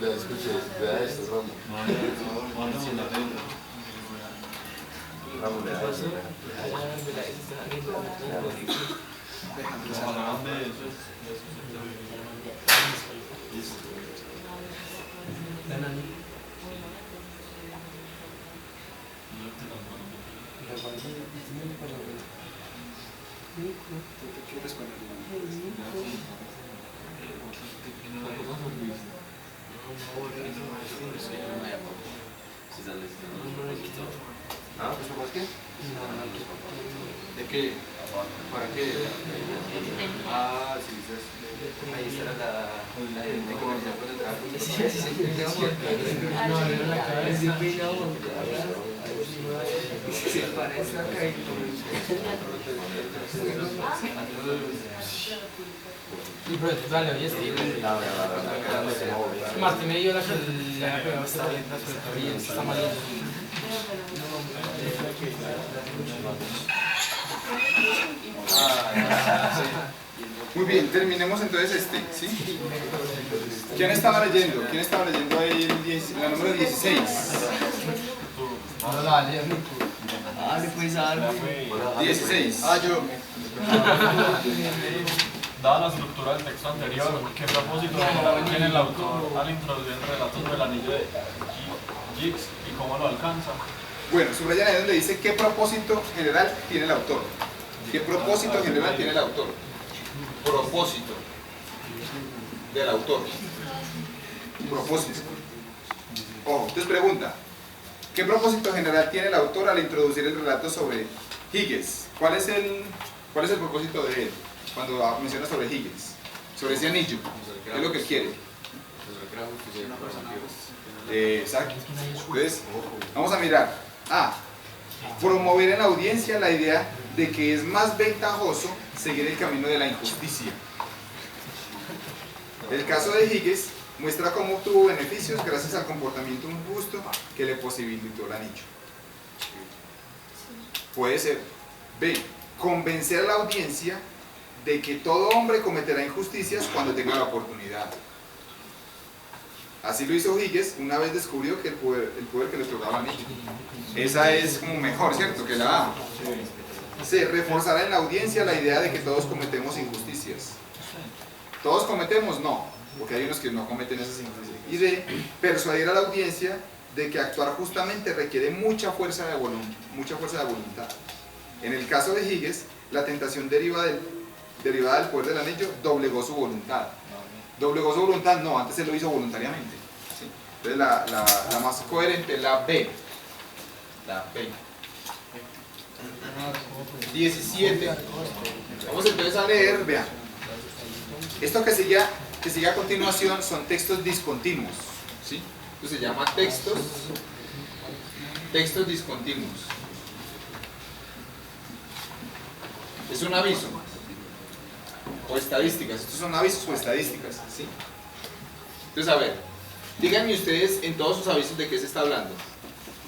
Vea, escuche, vea esto, Ramo. Ramo, vea esto. ¿Ah? ¿Pues qué? ¿De qué? ¿Para qué? Ah, sí, ahí estará la gente comercial por detrás. Sí, Se parece a Caíto. Y pero dale, oye, sí. Martín me dio la que le había pegado esta letra sobre todo y está mal. Muy bien, terminemos entonces este, ¿sí? ¿Quién estaba leyendo? ¿Quién estaba leyendo ahí la número 16? No, dale, Dale, pues, algo. 16. Yo. Dada la estructura del texto anterior, ¿qué propósito general tiene el autor al introducir el relato del anillo de Giggs y cómo lo alcanza? Bueno, subrayan ahí donde dice qué propósito general tiene el autor. ¿Qué propósito general tiene el autor? Propósito del autor. Propósito. Ojo, entonces pregunta, ¿qué propósito general tiene el autor al introducir el relato sobre Higgins? ¿Cuál es el propósito de él cuando menciona sobre Higgins? Sobre ese anillo. ¿Qué es lo que quiere? Exacto. Entonces, vamos a mirar. Promover en la audiencia la idea de que es más ventajoso seguir el camino de la injusticia. El caso de Higgins muestra cómo obtuvo beneficios gracias al comportamiento injusto que le posibilitó el anillo. Puede ser B. Convencer a la audiencia de que todo hombre cometerá injusticias cuando tenga la oportunidad. Así lo hizo Higgins una vez descubrió que el poder que le tocaba al anillo. Esa es como mejor, ¿cierto? Que la A. C. Reforzará en la audiencia la idea de que todos cometemos injusticias. ¿Todos cometemos? No, porque hay unos que no cometen esas injusticias. Y D. Persuadir a la audiencia de que actuar justamente requiere mucha fuerza de voluntad. En el caso de Higgins, la tentación derivada del poder del anillo doblegó su voluntad. ¿Doblegó su voluntad? No, antes él lo hizo voluntariamente. ¿Sí? Entonces la más coherente es la B. La B. 17. Vamos entonces a leer, vean. Esto que sigue a continuación son textos discontinuos. ¿Sí? Esto se llama textos discontinuos. Es un aviso. o estadísticas. Estos son avisos o estadísticas, ¿sí? Entonces, a ver, díganme ustedes en todos sus avisos de qué se está hablando.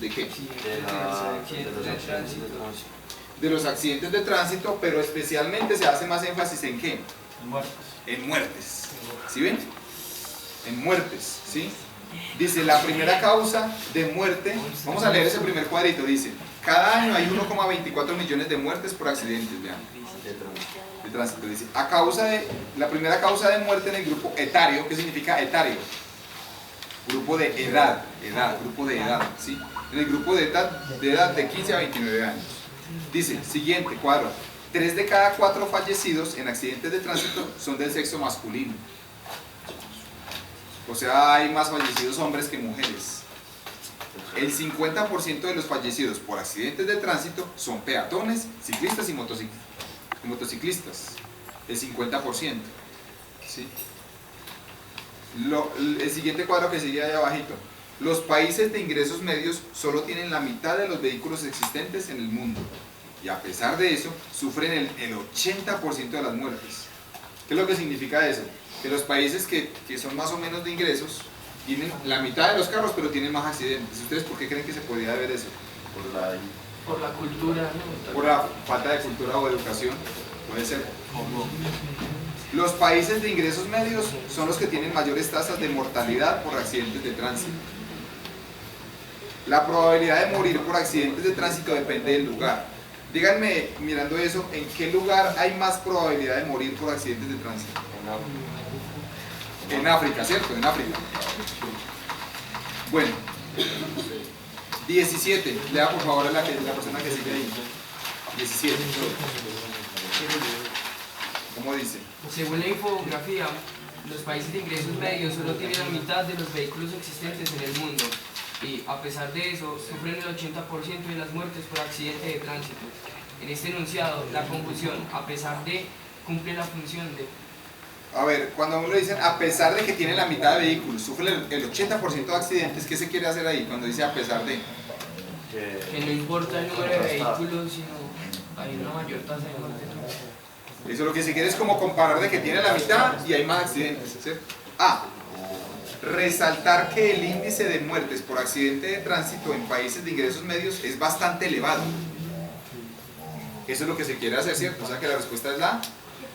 ¿De qué? De los accidentes de tránsito, pero especialmente se hace más énfasis en ¿qué? En muertes. ¿Sí ven? En muertes, ¿sí? Dice, la primera causa de muerte, vamos a leer ese primer cuadrito, dice, cada año hay 1,24 millones de muertes por accidentes, vean, de tránsito. Dice, la primera causa de muerte en el grupo etario, ¿qué significa etario? Grupo de edad, grupo de edad, ¿sí? En el grupo de edad de 15 a 29 años. Dice, siguiente cuadro, 3 de cada 4 fallecidos en accidentes de tránsito son del sexo masculino. O sea, hay más fallecidos hombres que mujeres. El 50% de los fallecidos por accidentes de tránsito son peatones, ciclistas y motociclistas. El 50%. ¿Sí? El siguiente cuadro que sigue ahí abajito. Los países de ingresos medios solo tienen la mitad de los vehículos existentes en el mundo. Y a pesar de eso, sufren el 80% de las muertes. ¿Qué es lo que significa eso? Que los países que son más o menos de ingresos tienen la mitad de los carros, pero tienen más accidentes. ¿Ustedes por qué creen que se podría ver eso? Por la cultura, ¿no? Por la falta de cultura o educación. Puede ser. Los países de ingresos medios son los que tienen mayores tasas de mortalidad por accidentes de tránsito. La probabilidad de morir por accidentes de tránsito depende del lugar. Díganme, mirando eso, ¿en qué lugar hay más probabilidad de morir por accidentes de tránsito? En África, ¿cierto? En África. Bueno, 17. Lea por favor a la persona que sigue ahí. 17. ¿Cómo dice? Según la infografía, los países de ingresos medios solo tienen la mitad de los vehículos existentes en el mundo y a pesar de eso sufren el 80% de las muertes por accidente de tránsito. En este enunciado, la conjunción a pesar de cumple la función de... A ver, cuando uno le dicen a pesar de que tiene la mitad de vehículos, sufre el 80% de accidentes, ¿qué se quiere hacer ahí cuando dice a pesar de? Que no importa el número de vehículos, sino hay una mayor tasa de muerte. Eso lo que se quiere es como comparar de que tiene la mitad y hay más accidentes, ¿cierto? Resaltar que el índice de muertes por accidente de tránsito en países de ingresos medios es bastante elevado. Eso es lo que se quiere hacer, ¿cierto? O sea que la respuesta es la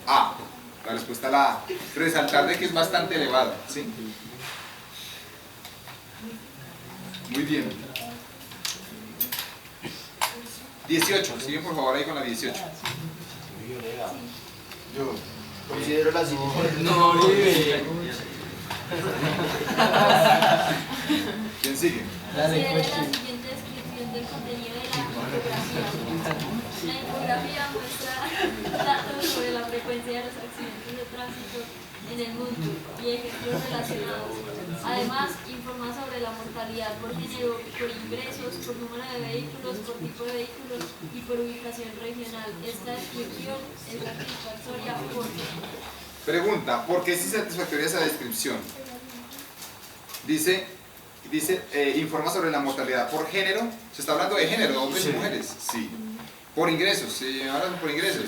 A. La respuesta es la A. Resaltar de que es bastante elevado, ¿sí? Muy bien. 18. Siguen por favor ahí con la 18. Yo considero la siguiente. No, ¿Quién sigue? Considere la siguiente descripción del contenido de la infografía. La infografía muestra datos sobre la frecuencia de los accidentes de tránsito en el mundo y ejemplos relacionados. Además, informa sobre la mortalidad por género, por ingresos, por número de vehículos, por tipo de vehículos y por ubicación regional. Esta descripción es satisfactoria por... Pregunta, ¿por qué es insatisfactoria esa descripción? Dice informa sobre la mortalidad por género. ¿Se está hablando de género, hombres y mujeres? Sí. Por ingresos, ¿se habla por ingresos?